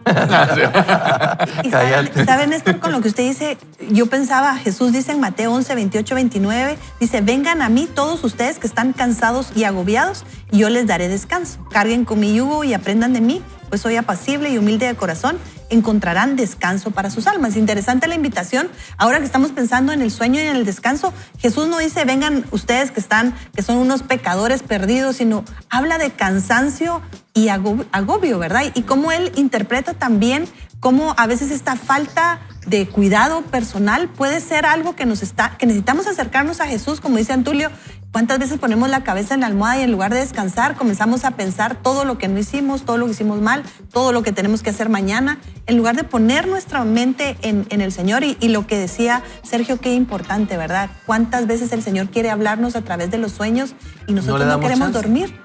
Y Cállate. ¿saben esto con lo que usted dice? Yo pensaba, Jesús dice en Mateo 11, 28, 29, dice, vengan a mí todos ustedes que están cansados y agobiados y yo les daré descanso. Carguen con mi yugo y aprendan de mí, pues soy apacible y humilde de corazón, encontrarán descanso para sus almas. Interesante la invitación. Ahora que estamos pensando en el sueño y en el descanso, Jesús no dice, vengan ustedes que son unos pecadores perdidos, sino habla de cansancio y agobio, ¿verdad? Y cómo Él interpreta también cómo a veces esta falta de cuidado personal puede ser algo que necesitamos acercarnos a Jesús, como dice Antulio. ¿Cuántas veces ponemos la cabeza en la almohada y en lugar de descansar comenzamos a pensar todo lo que no hicimos, todo lo que hicimos mal, todo lo que tenemos que hacer mañana, en lugar de poner nuestra mente en el Señor? Y lo que decía Sergio, qué importante, ¿verdad? ¿Cuántas veces el Señor quiere hablarnos a través de los sueños y nosotros no queremos chance. dormir?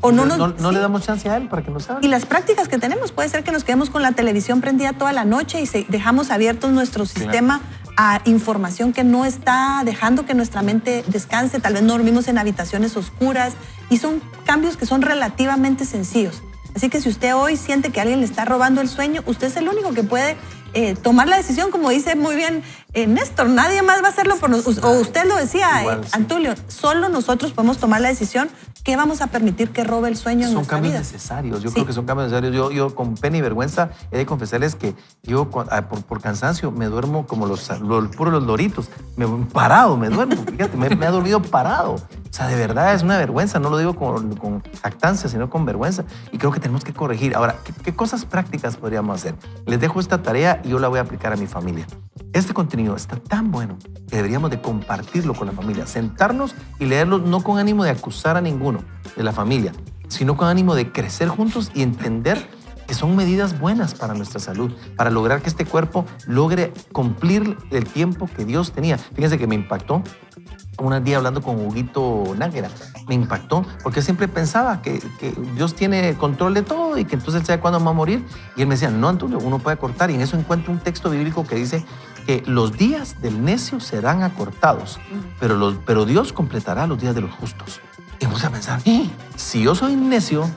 O no No sí. le damos chance a Él para que nos hable. Y las prácticas que tenemos, puede ser que nos quedemos con la televisión prendida toda la noche y dejamos abiertos nuestro sistema a información que no está dejando que nuestra mente descanse. Tal vez no dormimos en habitaciones oscuras y son cambios que son relativamente sencillos. Así que si usted hoy siente que alguien le está robando el sueño, usted es el único que puede tomar la decisión, como dice muy bien Néstor, nadie más va a hacerlo por nosotros. O usted lo decía, Igual, sí. Antulio, solo nosotros podemos tomar la decisión que vamos a permitir que robe el sueño en Son nuestra cambios vida. necesarios, yo Sí. creo que son cambios necesarios. Yo con pena y vergüenza he de confesarles que yo por cansancio me duermo como los loritos, parado me duermo, fíjate, me ha dormido parado. O sea, de verdad es una vergüenza, no lo digo con jactancia, sino con vergüenza. Y creo que tenemos que corregir. Ahora, ¿qué cosas prácticas podríamos hacer? Les dejo esta tarea y yo la voy a aplicar a mi familia. Este contenido está tan bueno que deberíamos de compartirlo con la familia, sentarnos y leerlo no con ánimo de acusar a ninguno de la familia, sino con ánimo de crecer juntos y entender que son medidas buenas para nuestra salud, para lograr que este cuerpo logre cumplir el tiempo que Dios tenía. Fíjense que me impactó un día hablando con Huguito Nájera, me impactó porque siempre pensaba que Dios tiene control de todo y que entonces Él sabe cuándo va a morir. Y él me decía, no, Antonio, uno puede cortar. Y en eso encuentro un texto bíblico que dice que los días del necio serán acortados, pero Dios completará los días de los justos. Y me puse a pensar, si yo soy necio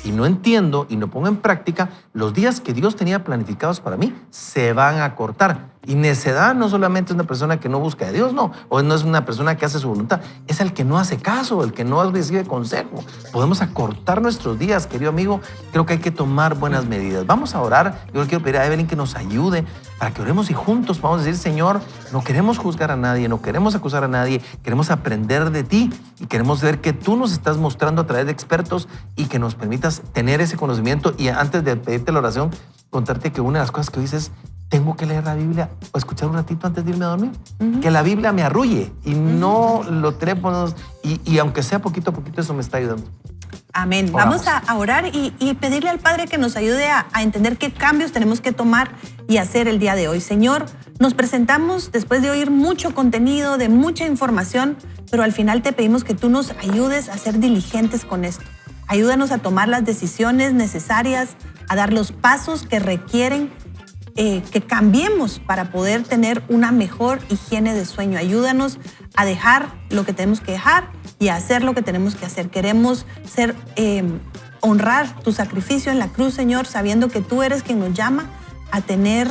y no entiendo y no pongo en práctica, los días que Dios tenía planificados para mí se van a cortar. Y necedad no solamente es una persona que no busca a Dios, no, o no es una persona que hace su voluntad, es el que no hace caso, el que no recibe consejo. Podemos acortar nuestros días, querido amigo. Creo que hay que tomar buenas medidas. Vamos a orar. Yo le quiero pedir a Evelyn que nos ayude para que oremos y juntos vamos a decir, Señor, no queremos juzgar a nadie, no queremos acusar a nadie, queremos aprender de ti y queremos ver que tú nos estás mostrando a través de expertos y que nos permitas tener ese conocimiento. Y antes de pedirte la oración, contarte que una de las cosas que dices, tengo que leer la Biblia o escuchar un ratito antes de irme a dormir. Que la Biblia me arrulle y no los teléfonos. Y aunque sea poquito a poquito, eso me está ayudando. Amén. Oramos. Vamos a orar y pedirle al Padre que nos ayude a entender qué cambios tenemos que tomar y hacer el día de hoy. Señor, nos presentamos después de oír mucho contenido, de mucha información, pero al final te pedimos que tú nos ayudes a ser diligentes con esto. Ayúdanos a tomar las decisiones necesarias, a dar los pasos que requieren que cambiemos para poder tener una mejor higiene de sueño. Ayúdanos a dejar lo que tenemos que dejar y a hacer lo que tenemos que hacer. Queremos honrar tu sacrificio en la cruz, Señor, sabiendo que tú eres quien nos llama a tener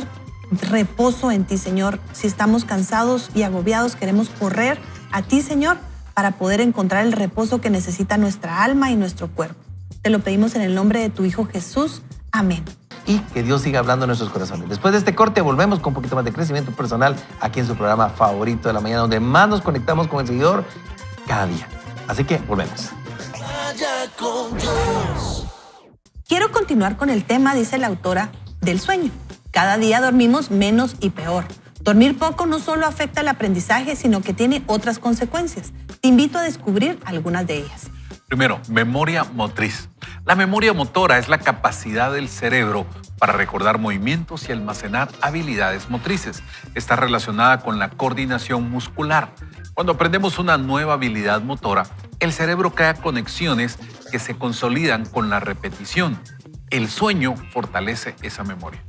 reposo en ti, Señor. Si estamos cansados y agobiados, queremos correr a ti, Señor, para poder encontrar el reposo que necesita nuestra alma y nuestro cuerpo. Te lo pedimos en el nombre de tu Hijo Jesús. Amén. Y que Dios siga hablando en nuestros corazones. Después de este corte volvemos con un poquito más de crecimiento personal aquí en su programa favorito de la mañana, donde más nos conectamos con el Señor cada día. Así que volvemos. Vaya con Dios. Quiero continuar con el tema, dice la autora, del sueño. Cada día dormimos menos y peor. Dormir poco no solo afecta el aprendizaje, sino que tiene otras consecuencias. Te invito a descubrir algunas de ellas. Primero, memoria motriz. La memoria motora es la capacidad del cerebro para recordar movimientos y almacenar habilidades motrices. Está relacionada con la coordinación muscular. Cuando aprendemos una nueva habilidad motora, el cerebro crea conexiones que se consolidan con la repetición. El sueño fortalece esa memoria.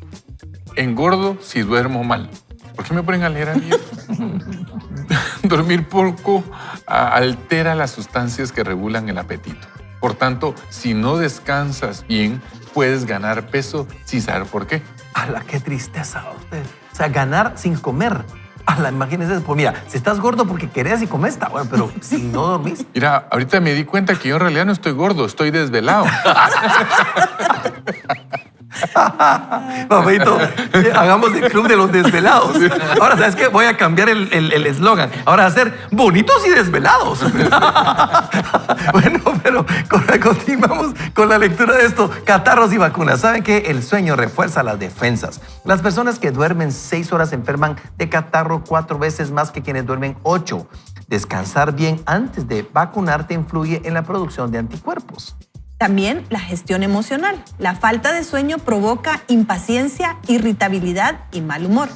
Engordo si duermo mal. ¿Por qué me ponen a leer a mí? Dormir poco altera las sustancias que regulan el apetito. Por tanto, si no descansas bien, puedes ganar peso sin saber por qué. ¡Hala, qué tristeza usted! O sea, ganar sin comer. ¡Hala, imagínese! Pues mira, si estás gordo porque querés y comes, está bueno, pero si no dormís. Mira, ahorita me di cuenta que yo en realidad no estoy gordo, estoy desvelado. Papito, hagamos el club de los desvelados. Ahora, ¿sabes qué? Voy a cambiar el eslogan. Ahora va a ser bonitos y desvelados. Bueno, pero continuamos con la lectura de esto. Catarros y vacunas. ¿Saben qué? El sueño refuerza las defensas. Las personas que duermen 6 horas se enferman de catarro 4 veces más que quienes duermen 8. Descansar bien antes de vacunarte influye en la producción de anticuerpos. También la gestión emocional. La falta de sueño provoca impaciencia, irritabilidad y mal humor.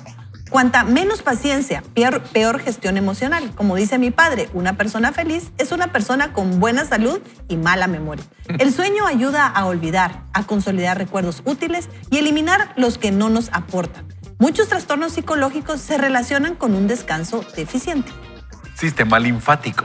Cuanta menos paciencia, peor gestión emocional. Como dice mi padre, una persona feliz es una persona con buena salud y mala memoria. El sueño ayuda a olvidar, a consolidar recuerdos útiles y eliminar los que no nos aportan. Muchos trastornos psicológicos se relacionan con un descanso deficiente. Sistema linfático.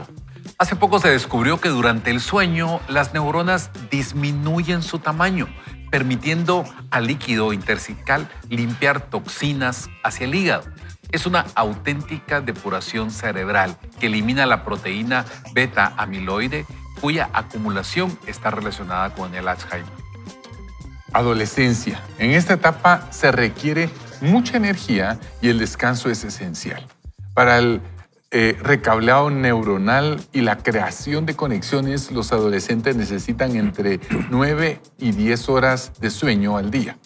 Hace poco se descubrió que durante el sueño las neuronas disminuyen su tamaño, permitiendo al líquido intersticial limpiar toxinas hacia el hígado. Es una auténtica depuración cerebral que elimina la proteína beta-amiloide, cuya acumulación está relacionada con el Alzheimer. Adolescencia. En esta etapa se requiere mucha energía y el descanso es esencial. Para el recableado neuronal y la creación de conexiones, los adolescentes necesitan entre 9 y 10 horas de sueño al día.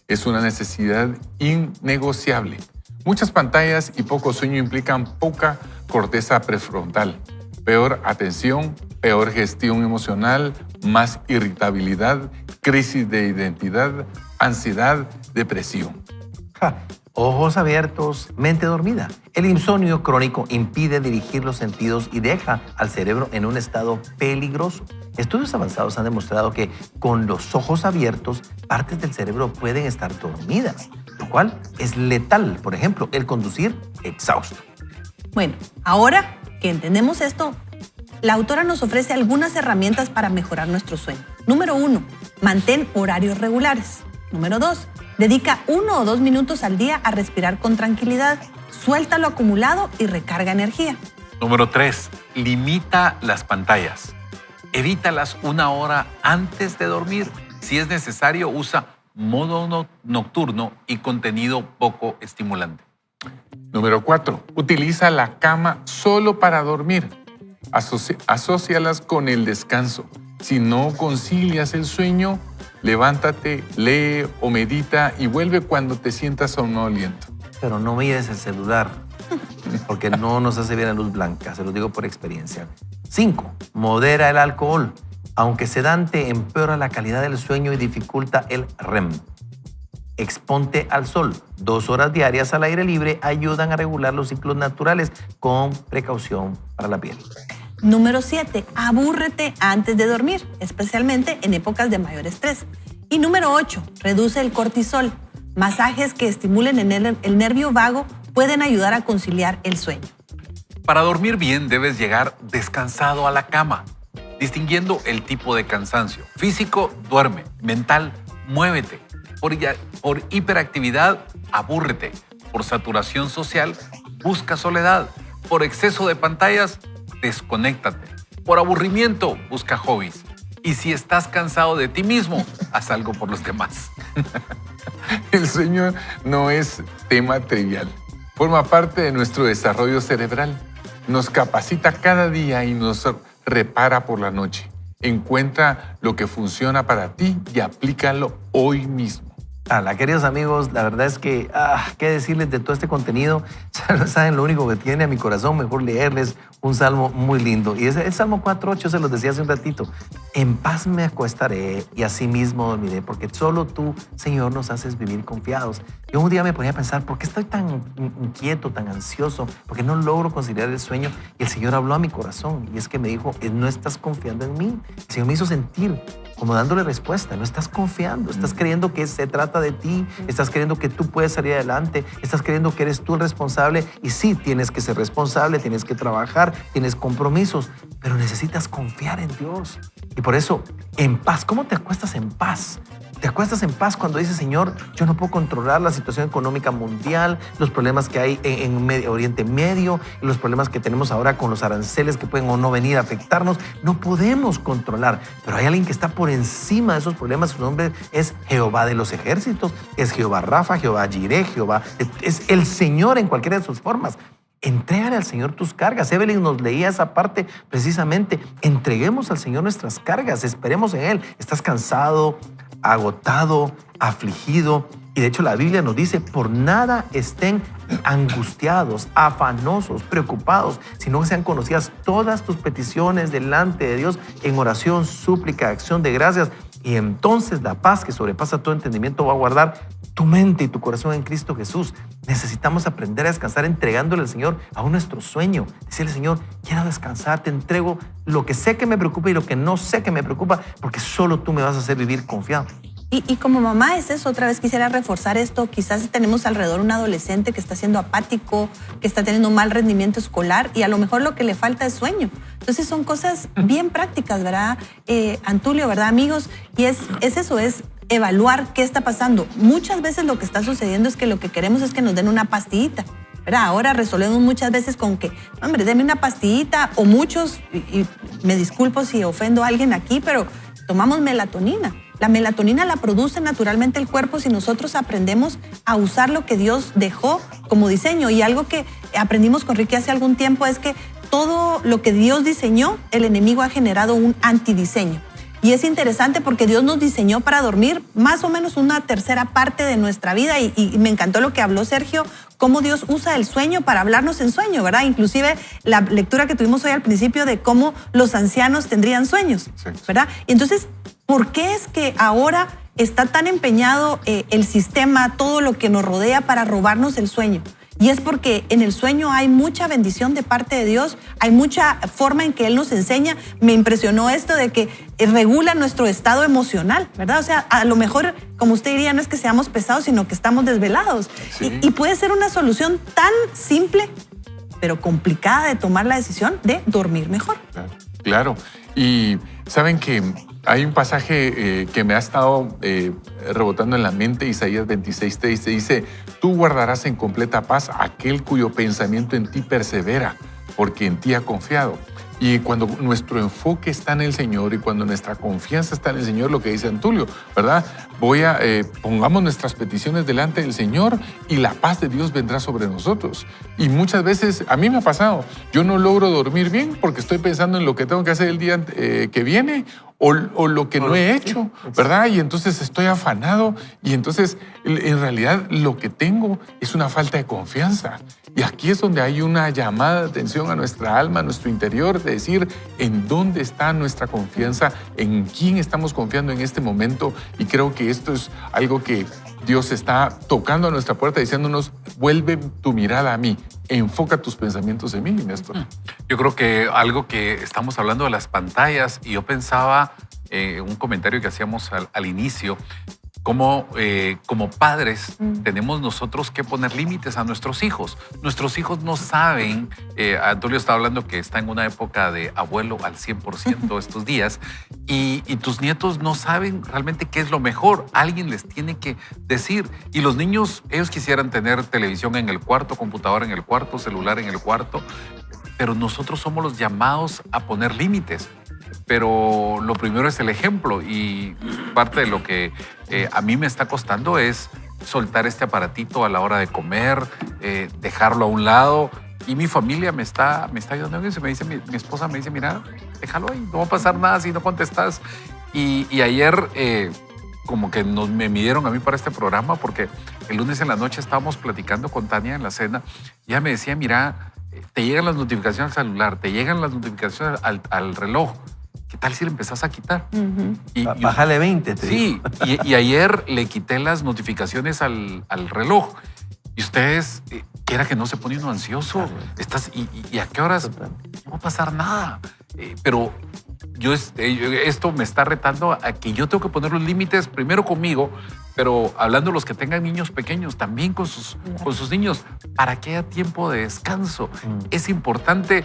Es una necesidad innegociable. Muchas pantallas y poco sueño implican poca corteza prefrontal, peor atención, peor gestión emocional, más irritabilidad, crisis de identidad, ansiedad, depresión. Ojos abiertos, mente dormida. El insomnio crónico impide dirigir los sentidos y deja al cerebro en un estado peligroso. Estudios avanzados han demostrado que con los ojos abiertos, partes del cerebro pueden estar dormidas, lo cual es letal. Por ejemplo, el conducir exhausto. Bueno, ahora que entendemos esto, la autora nos ofrece algunas herramientas para mejorar nuestro sueño. Número 1, mantén horarios regulares. Número 2, Dedica 1 o 2 minutos al día a respirar con tranquilidad. Suelta lo acumulado y recarga energía. Número 3. Limita las pantallas. Evítalas 1 hora antes de dormir. Si es necesario, usa modo nocturno y contenido poco estimulante. Número 4. Utiliza la cama solo para dormir. Asócialas con el descanso. Si no concilias el sueño, levántate, lee o medita y vuelve cuando te sientas somnoliento. Pero no mires el celular, porque no nos hace bien la luz blanca, se lo digo por experiencia. 5. Modera el alcohol. Aunque sedante, empeora la calidad del sueño y dificulta el REM. Exponte al sol. 2 horas diarias al aire libre ayudan a regular los ciclos naturales con precaución para la piel. Número 7. Abúrrete antes de dormir, especialmente en épocas de mayor estrés. Y número 8. Reduce el cortisol. Masajes que estimulen el nervio vago pueden ayudar a conciliar el sueño. Para dormir bien debes llegar descansado a la cama, distinguiendo el tipo de cansancio. Físico, duerme. Mental, muévete. Por hiperactividad, abúrrete. Por saturación social, busca soledad. Por exceso de pantallas, desconéctate. Por aburrimiento, busca hobbies. Y si estás cansado de ti mismo, haz algo por los demás. El sueño no es tema trivial. Forma parte de nuestro desarrollo cerebral. Nos capacita cada día y nos repara por la noche. Encuentra lo que funciona para ti y aplícalo hoy mismo. Hola, queridos amigos, la verdad es que, qué decirles de todo este contenido. Saben, lo único que tiene a mi corazón, mejor leerles un salmo muy lindo. Y es el Salmo 4:8, se los decía hace un ratito. En paz me acostaré y asimismo dormiré, porque solo tú, Señor, nos haces vivir confiados. Yo un día me ponía a pensar, ¿por qué estoy tan inquieto, tan ansioso? ¿Por qué no logro conciliar el sueño? Y el Señor habló a mi corazón y es que me dijo, no estás confiando en mí. El Señor me hizo sentir como dándole respuesta. No estás confiando, estás creyendo que se trata de ti, estás creyendo que tú puedes salir adelante, estás creyendo que eres tú el responsable y sí, tienes que ser responsable, tienes que trabajar, tienes compromisos, pero necesitas confiar en Dios. Y por eso, en paz, ¿cómo te acuestas en paz? Te acuestas en paz cuando dices, Señor, yo no puedo controlar la situación económica mundial, los problemas que hay en Oriente Medio, los problemas que tenemos ahora con los aranceles que pueden o no venir a afectarnos. No podemos controlar, pero hay alguien que está por encima de esos problemas. Su nombre es Jehová de los ejércitos, es Jehová Rafa, Jehová Jireh, Jehová, es el Señor en cualquiera de sus formas. Entrégale al Señor tus cargas. Evelyn nos leía esa parte precisamente. Entreguemos al Señor nuestras cargas, esperemos en Él. ¿Estás cansado, agotado, afligido? Y de hecho la Biblia nos dice, por nada estén angustiados, afanosos, preocupados, sino que sean conocidas todas tus peticiones delante de Dios en oración, súplica, acción de gracias. Y entonces la paz que sobrepasa todo entendimiento va a guardar tu mente y tu corazón en Cristo Jesús. Necesitamos aprender a descansar entregándole al Señor aún nuestro sueño. Decirle, Señor, quiero descansar, te entrego lo que sé que me preocupa y lo que no sé que me preocupa, porque solo tú me vas a hacer vivir confiado. Y como mamá es eso, otra vez quisiera reforzar esto. Quizás tenemos alrededor un adolescente que está siendo apático, que está teniendo mal rendimiento escolar y a lo mejor lo que le falta es sueño. Entonces son cosas bien prácticas, ¿verdad, Antulio, verdad, amigos? Y es eso, es evaluar qué está pasando. Muchas veces lo que está sucediendo es que lo que queremos es que nos den una pastillita, ¿verdad? Ahora resolvemos muchas veces con que, hombre, deme una pastillita, o muchos, y me disculpo si ofendo a alguien aquí, pero tomamos melatonina. La melatonina la produce naturalmente el cuerpo si nosotros aprendemos a usar lo que Dios dejó como diseño. Y algo que aprendimos con Ricky hace algún tiempo es que todo lo que Dios diseñó, el enemigo ha generado un antidiseño. Y es interesante porque Dios nos diseñó para dormir más o menos una tercera parte de nuestra vida y me encantó lo que habló Sergio, cómo Dios usa el sueño para hablarnos en sueño, ¿verdad? Inclusive la lectura que tuvimos hoy al principio de cómo los ancianos tendrían sueños, ¿verdad? Y entonces, ¿por qué es que ahora está tan empeñado el sistema, todo lo que nos rodea para robarnos el sueño? Y es porque en el sueño hay mucha bendición de parte de Dios, hay mucha forma en que Él nos enseña. Me impresionó esto de que regula nuestro estado emocional, ¿verdad? O sea, a lo mejor, como usted diría, no es que seamos pesados, sino que estamos desvelados. Sí. Y puede ser una solución tan simple, pero complicada de tomar la decisión de dormir mejor. Claro. Y saben que Hay un pasaje que me ha estado rebotando en la mente, Isaías 26:3, dice, tú guardarás en completa paz aquel cuyo pensamiento en ti persevera, porque en ti ha confiado. Y cuando nuestro enfoque está en el Señor y cuando nuestra confianza está en el Señor, lo que dice Antulio, ¿verdad? Pongamos nuestras peticiones delante del Señor y la paz de Dios vendrá sobre nosotros. Y muchas veces, a mí me ha pasado, yo no logro dormir bien porque estoy pensando en lo que tengo que hacer el día que viene o lo que no he hecho, ¿verdad? Y entonces estoy afanado y entonces en realidad lo que tengo es una falta de confianza. Y aquí es donde hay una llamada de atención a nuestra alma, a nuestro interior, de decir en dónde está nuestra confianza, en quién estamos confiando en este momento. Y creo que esto es algo que Dios está tocando a nuestra puerta diciéndonos, vuelve tu mirada a mí, enfoca tus pensamientos en mí, Néstor. Yo creo que algo que estamos hablando de las pantallas, y yo pensaba, un comentario que hacíamos al inicio, como padres tenemos nosotros que poner límites a nuestros hijos. Nuestros hijos no saben, Antonio está hablando que está en una época de abuelo al 100% estos días, y tus nietos no saben realmente qué es lo mejor. Alguien les tiene que decir. Y los niños, ellos quisieran tener televisión en el cuarto, computadora en el cuarto, celular en el cuarto, pero nosotros somos los llamados a poner límites. Pero lo primero es el ejemplo, y parte de lo que a mí me está costando es soltar este aparatito a la hora de comer, dejarlo a un lado, y mi familia me está ayudando en eso. Mi esposa me dice, mira, déjalo ahí, no va a pasar nada si no contestas. Y ayer como que me midieron a mí para este programa, porque el lunes en la noche estábamos platicando con Tania en la cena, y ella me decía, mira, te llegan las notificaciones al celular, te llegan las notificaciones al reloj. ¿Qué tal si le empezás a quitar? Bájale 20, te digo. Sí, y ayer le quité las notificaciones al reloj. Y ustedes, quiera que no, se pone uno ansioso. ¿Y a qué horas? No va a pasar nada. Pero esto me está retando a que yo tengo que poner los límites primero conmigo, pero hablando de los que tengan niños pequeños, también con sus niños, para que haya tiempo de descanso. Es importante,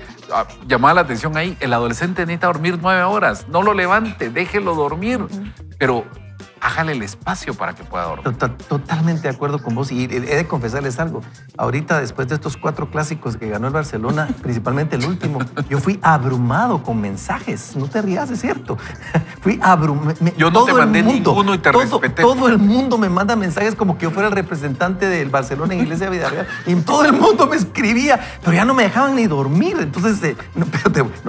llamar la atención ahí, el adolescente necesita dormir 9 horas, no lo levante, déjelo dormir, pero hágale el espacio para que pueda dormir. Totalmente de acuerdo con vos, y he de confesarles algo. Ahorita, después de estos 4 clásicos que ganó el Barcelona, principalmente el último, yo fui abrumado con mensajes. No te rías, es cierto. Fui abrumado. Yo no te mandé ninguno y te respeté. Todo el mundo me manda mensajes como que yo fuera el representante del Barcelona en Iglesia de Villarreal, y todo el mundo me escribía, pero ya no me dejaban ni dormir. Entonces,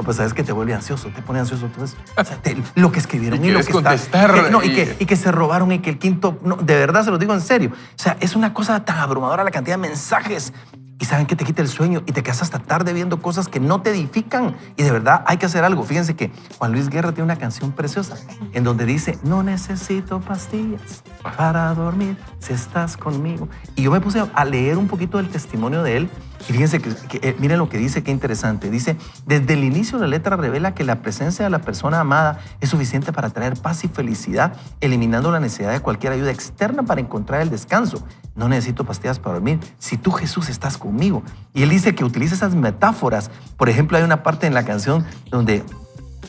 pues sabes que te vuelve ansioso, te pone ansioso. Entonces, o sea, lo que escribieron y lo que contestar, y que se robaron, y que el quinto... No, de verdad, se lo digo en serio. O sea, es una cosa tan abrumadora la cantidad de mensajes. Y saben que te quita el sueño y te quedas hasta tarde viendo cosas que no te edifican. Y de verdad hay que hacer algo. Fíjense que Juan Luis Guerra tiene una canción preciosa en donde dice, no necesito pastillas para dormir si estás conmigo. Y yo me puse a leer un poquito del testimonio de él. Y fíjense que miren lo que dice, qué interesante. Dice, desde el inicio la letra revela que la presencia de la persona amada es suficiente para traer paz y felicidad, eliminando la necesidad de cualquier ayuda externa para encontrar el descanso. No necesito pastillas para dormir si tú, Jesús, estás conmigo. Y él dice que utiliza esas metáforas. Por ejemplo, hay una parte en la canción donde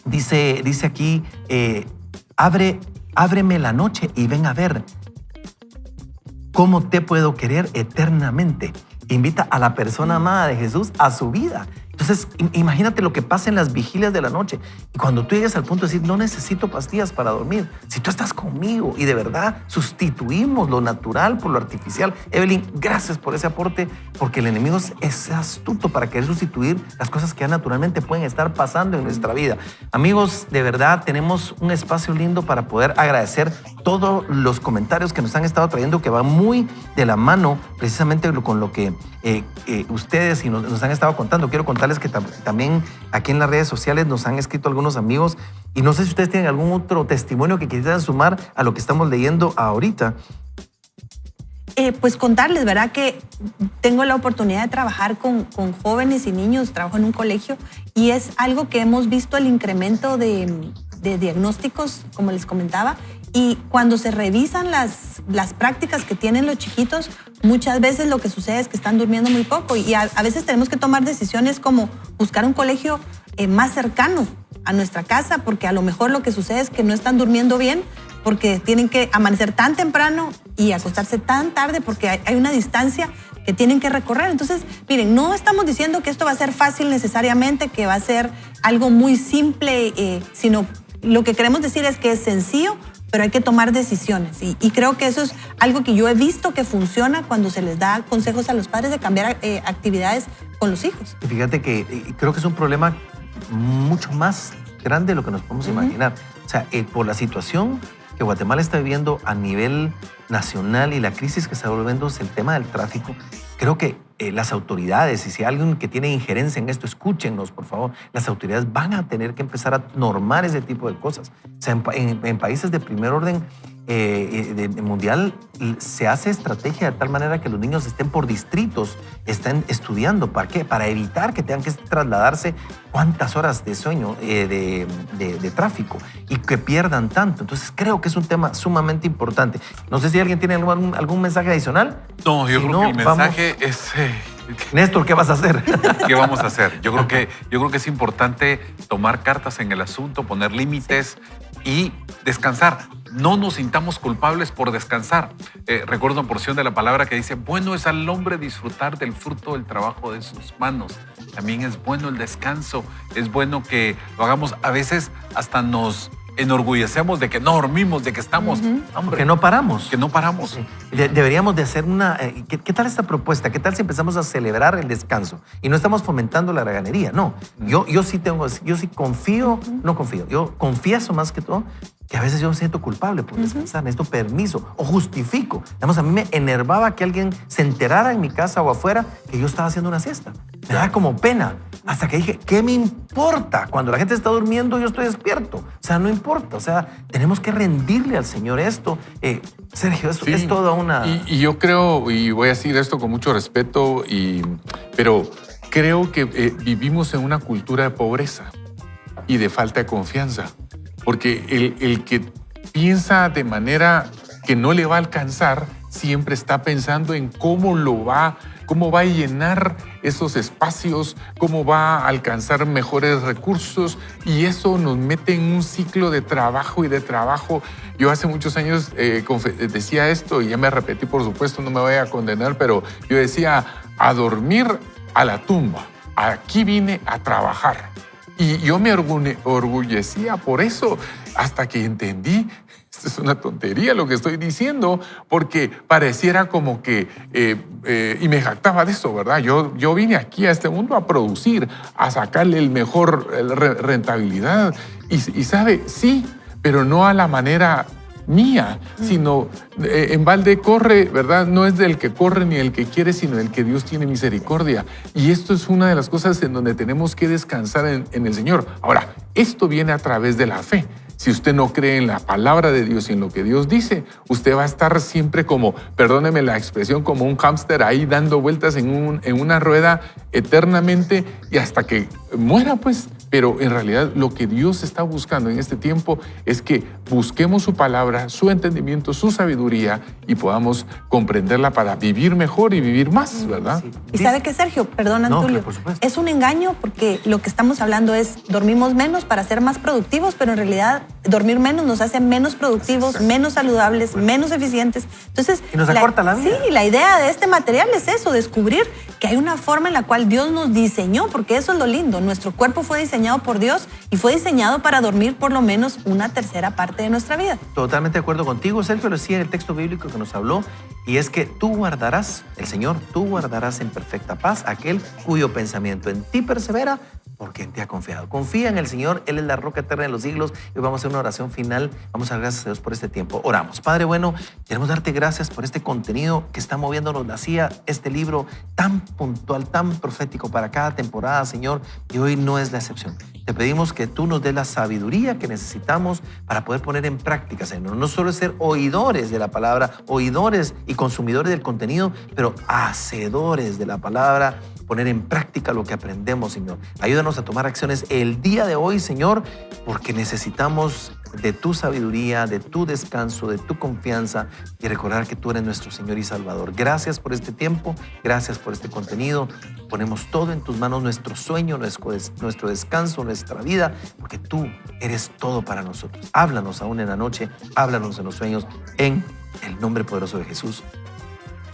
dice aquí, ábreme la noche y ven a ver cómo te puedo querer eternamente. Invita a la persona amada de Jesús a su vida. Entonces, imagínate lo que pasa en las vigilias de la noche. Y cuando tú llegues al punto de decir, no necesito pastillas para dormir, si tú estás conmigo y de verdad sustituimos lo natural por lo artificial. Evelyn, gracias por ese aporte, porque el enemigo es astuto para querer sustituir las cosas que ya naturalmente pueden estar pasando en nuestra vida. Amigos, de verdad tenemos un espacio lindo para poder agradecer todos los comentarios que nos han estado trayendo, que van muy de la mano precisamente con lo que ustedes nos han estado contando. Quiero contarles que también aquí en las redes sociales nos han escrito algunos amigos, y no sé si ustedes tienen algún otro testimonio que quisieran sumar a lo que estamos leyendo ahorita. Pues contarles, ¿verdad? Que tengo la oportunidad de trabajar con jóvenes y niños, trabajo en un colegio, y es algo que hemos visto el incremento de diagnósticos, como les comentaba, y cuando se revisan las prácticas que tienen los chiquitos, muchas veces lo que sucede es que están durmiendo muy poco, y a veces tenemos que tomar decisiones como buscar un colegio más cercano, a nuestra casa, porque a lo mejor lo que sucede es que no están durmiendo bien, porque tienen que amanecer tan temprano y acostarse tan tarde, porque hay una distancia que tienen que recorrer. Entonces, miren, no estamos diciendo que esto va a ser fácil necesariamente, que va a ser algo muy simple, sino lo que queremos decir es que es sencillo, pero hay que tomar decisiones. Y creo que eso es algo que yo he visto que funciona cuando se les da consejos a los padres de cambiar actividades con los hijos. Y fíjate que creo que es un problema mucho más grande de lo que nos podemos imaginar. O sea, por la situación que Guatemala está viviendo a nivel nacional y la crisis que está volviendo es el tema del tráfico, creo que las autoridades, y si hay alguien que tiene injerencia en esto, escúchenos, por favor, las autoridades van a tener que empezar a normar ese tipo de cosas. O sea, en países de primer orden mundial se hace estrategia de tal manera que los niños estén por distritos, estén estudiando. ¿Para qué? Para evitar que tengan que trasladarse cuántas horas de sueño, de tráfico, y que pierdan tanto. Entonces creo que es un tema sumamente importante. No sé si alguien tiene algún mensaje adicional. No, yo Si creo no, que el mensaje es... Néstor, ¿qué vas a hacer? ¿Qué vamos a hacer? Yo creo que es importante tomar cartas en el asunto, poner límites y descansar. No nos sintamos culpables por descansar. Recuerdo una porción de la palabra que dice, bueno es al hombre disfrutar del fruto del trabajo de sus manos. También es bueno el descanso, es bueno que lo hagamos. A veces hasta nos enorgullecemos de que no dormimos, de que estamos... Hombre, Que no paramos. que no paramos. Deberíamos de hacer una... ¿Qué tal esta propuesta? ¿Qué tal si empezamos a celebrar el descanso? Y no estamos fomentando la haraganería, no. Yo sí confío, no confío, yo confieso más que todo que a veces yo me siento culpable por descansar, necesito permiso o justifico. Digamos, a mí me enervaba que alguien se enterara en mi casa o afuera que yo estaba haciendo una siesta. Me daba como pena. Hasta que dije, ¿qué me importa? Cuando la gente está durmiendo, yo estoy despierto. O sea, no importa. O sea, tenemos que rendirle al Señor esto. Sergio, eso Sí. es toda una... Y yo creo, y voy a decir esto con mucho respeto, pero creo que vivimos en una cultura de pobreza y de falta de confianza. Porque el que piensa de manera que no le va a alcanzar, siempre está pensando en cómo va a llenar esos espacios, cómo va a alcanzar mejores recursos, y eso nos mete en un ciclo de trabajo y de trabajo. Yo hace muchos años decía esto, y ya me repetí, por supuesto, no me voy a condenar, pero yo decía, a dormir a la tumba, aquí vine a trabajar. Y yo me orgullecía por eso, hasta que entendí, esto es una tontería lo que estoy diciendo, porque pareciera como que, y me jactaba de eso, ¿verdad? Yo vine aquí a este mundo a producir, a sacarle el mejor rentabilidad. Y sabe, sí, pero no a la manera mía, sino en balde corre, ¿verdad? No es del que corre ni el que quiere, sino el que Dios tiene misericordia. Y esto es una de las cosas en donde tenemos que descansar en el Señor. Ahora, esto viene a través de la fe. Si usted no cree en la palabra de Dios y en lo que Dios dice, usted va a estar siempre como, perdóneme la expresión, como un hámster ahí dando vueltas en una rueda eternamente y hasta que muera, pues. Pero en realidad lo que Dios está buscando en este tiempo es que busquemos su palabra, su entendimiento, su sabiduría y podamos comprenderla para vivir mejor y vivir más, ¿verdad? Sí. ¿Y sabe qué, Sergio? Perdón, No, Antulio. claro, por supuesto. Es un engaño porque lo que estamos hablando es dormimos menos para ser más productivos, pero en realidad dormir menos nos hace menos productivos, Exacto. menos saludables, menos eficientes. Entonces, Y nos acorta la vida. Sí, la idea de este material es eso, descubrir que hay una forma en la cual Dios nos diseñó, porque eso es lo lindo. Nuestro cuerpo fue diseñado por Dios y fue diseñado para dormir por lo menos una tercera parte de nuestra vida. Totalmente de acuerdo contigo, Sergio, lo decía en el texto bíblico que nos habló, y es que tú guardarás, el Señor, tú guardarás en perfecta paz aquel cuyo pensamiento en ti persevera, porque en ti ha confiado. Confía en el Señor, Él es la roca eterna de los siglos. Y vamos a hacer una oración final. Vamos a dar gracias a Dios por este tiempo. Oramos. Padre bueno, queremos darte gracias por este contenido que está moviéndonos la silla, este libro tan puntual, tan profético para cada temporada, Señor, y hoy no es la excepción. Te pedimos que tú nos des la sabiduría que necesitamos para poder poner en práctica, Señor. No solo ser oidores de la palabra, oidores y consumidores del contenido, pero hacedores de la palabra, poner en práctica lo que aprendemos, Señor. Ayúdanos a tomar acciones el día de hoy, Señor, porque necesitamos de tu sabiduría, de tu descanso, de tu confianza y recordar que tú eres nuestro Señor y Salvador. Gracias por este tiempo, gracias por este contenido. Ponemos todo en tus manos, nuestro sueño, nuestro descanso, nuestra vida, porque tú eres todo para nosotros. Háblanos aún en la noche, háblanos en los sueños, en el nombre poderoso de Jesús.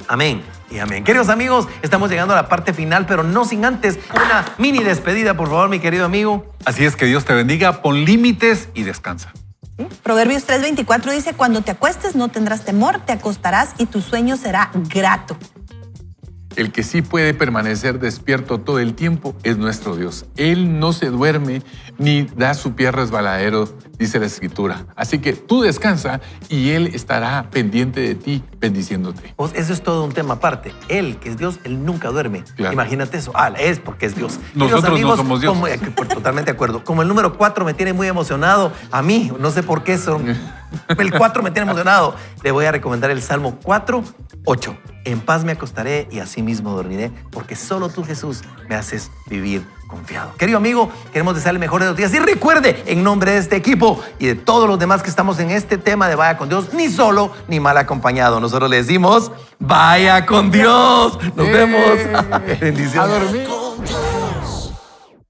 Amén y amén. Queridos amigos, estamos llegando a la parte final, pero no sin antes una mini despedida, por favor, mi querido amigo. Así es, que Dios te bendiga, pon límites y descansa. ¿Sí? Proverbios 3:24 dice, cuando te acuestes no tendrás temor, te acostarás y tu sueño será grato. El que sí puede permanecer despierto todo el tiempo es nuestro Dios. Él no se duerme ni da su pie resbaladero, dice la Escritura. Así que tú descansa y Él estará pendiente de ti, bendiciéndote. Pues eso es todo un tema aparte. Él, que es Dios, Él nunca duerme. Claro. Imagínate eso. Es porque es Dios. Nosotros Queridos amigos, no somos Dios. Totalmente de acuerdo. Como el número 4 me tiene muy emocionado, a mí, no sé por qué, el 4 me tiene emocionado. Le voy a recomendar el Salmo 4:8. En paz me acostaré y así mismo dormiré, porque solo tú, Jesús, me haces vivir confiado. Querido amigo, queremos desearle el mejor de los días. Y recuerde, en nombre de este equipo y de todos los demás que estamos en este tema de Vaya con Dios, ni solo ni mal acompañado. Nosotros le decimos, vaya con Dios. Nos vemos. Bendiciones. A dormir.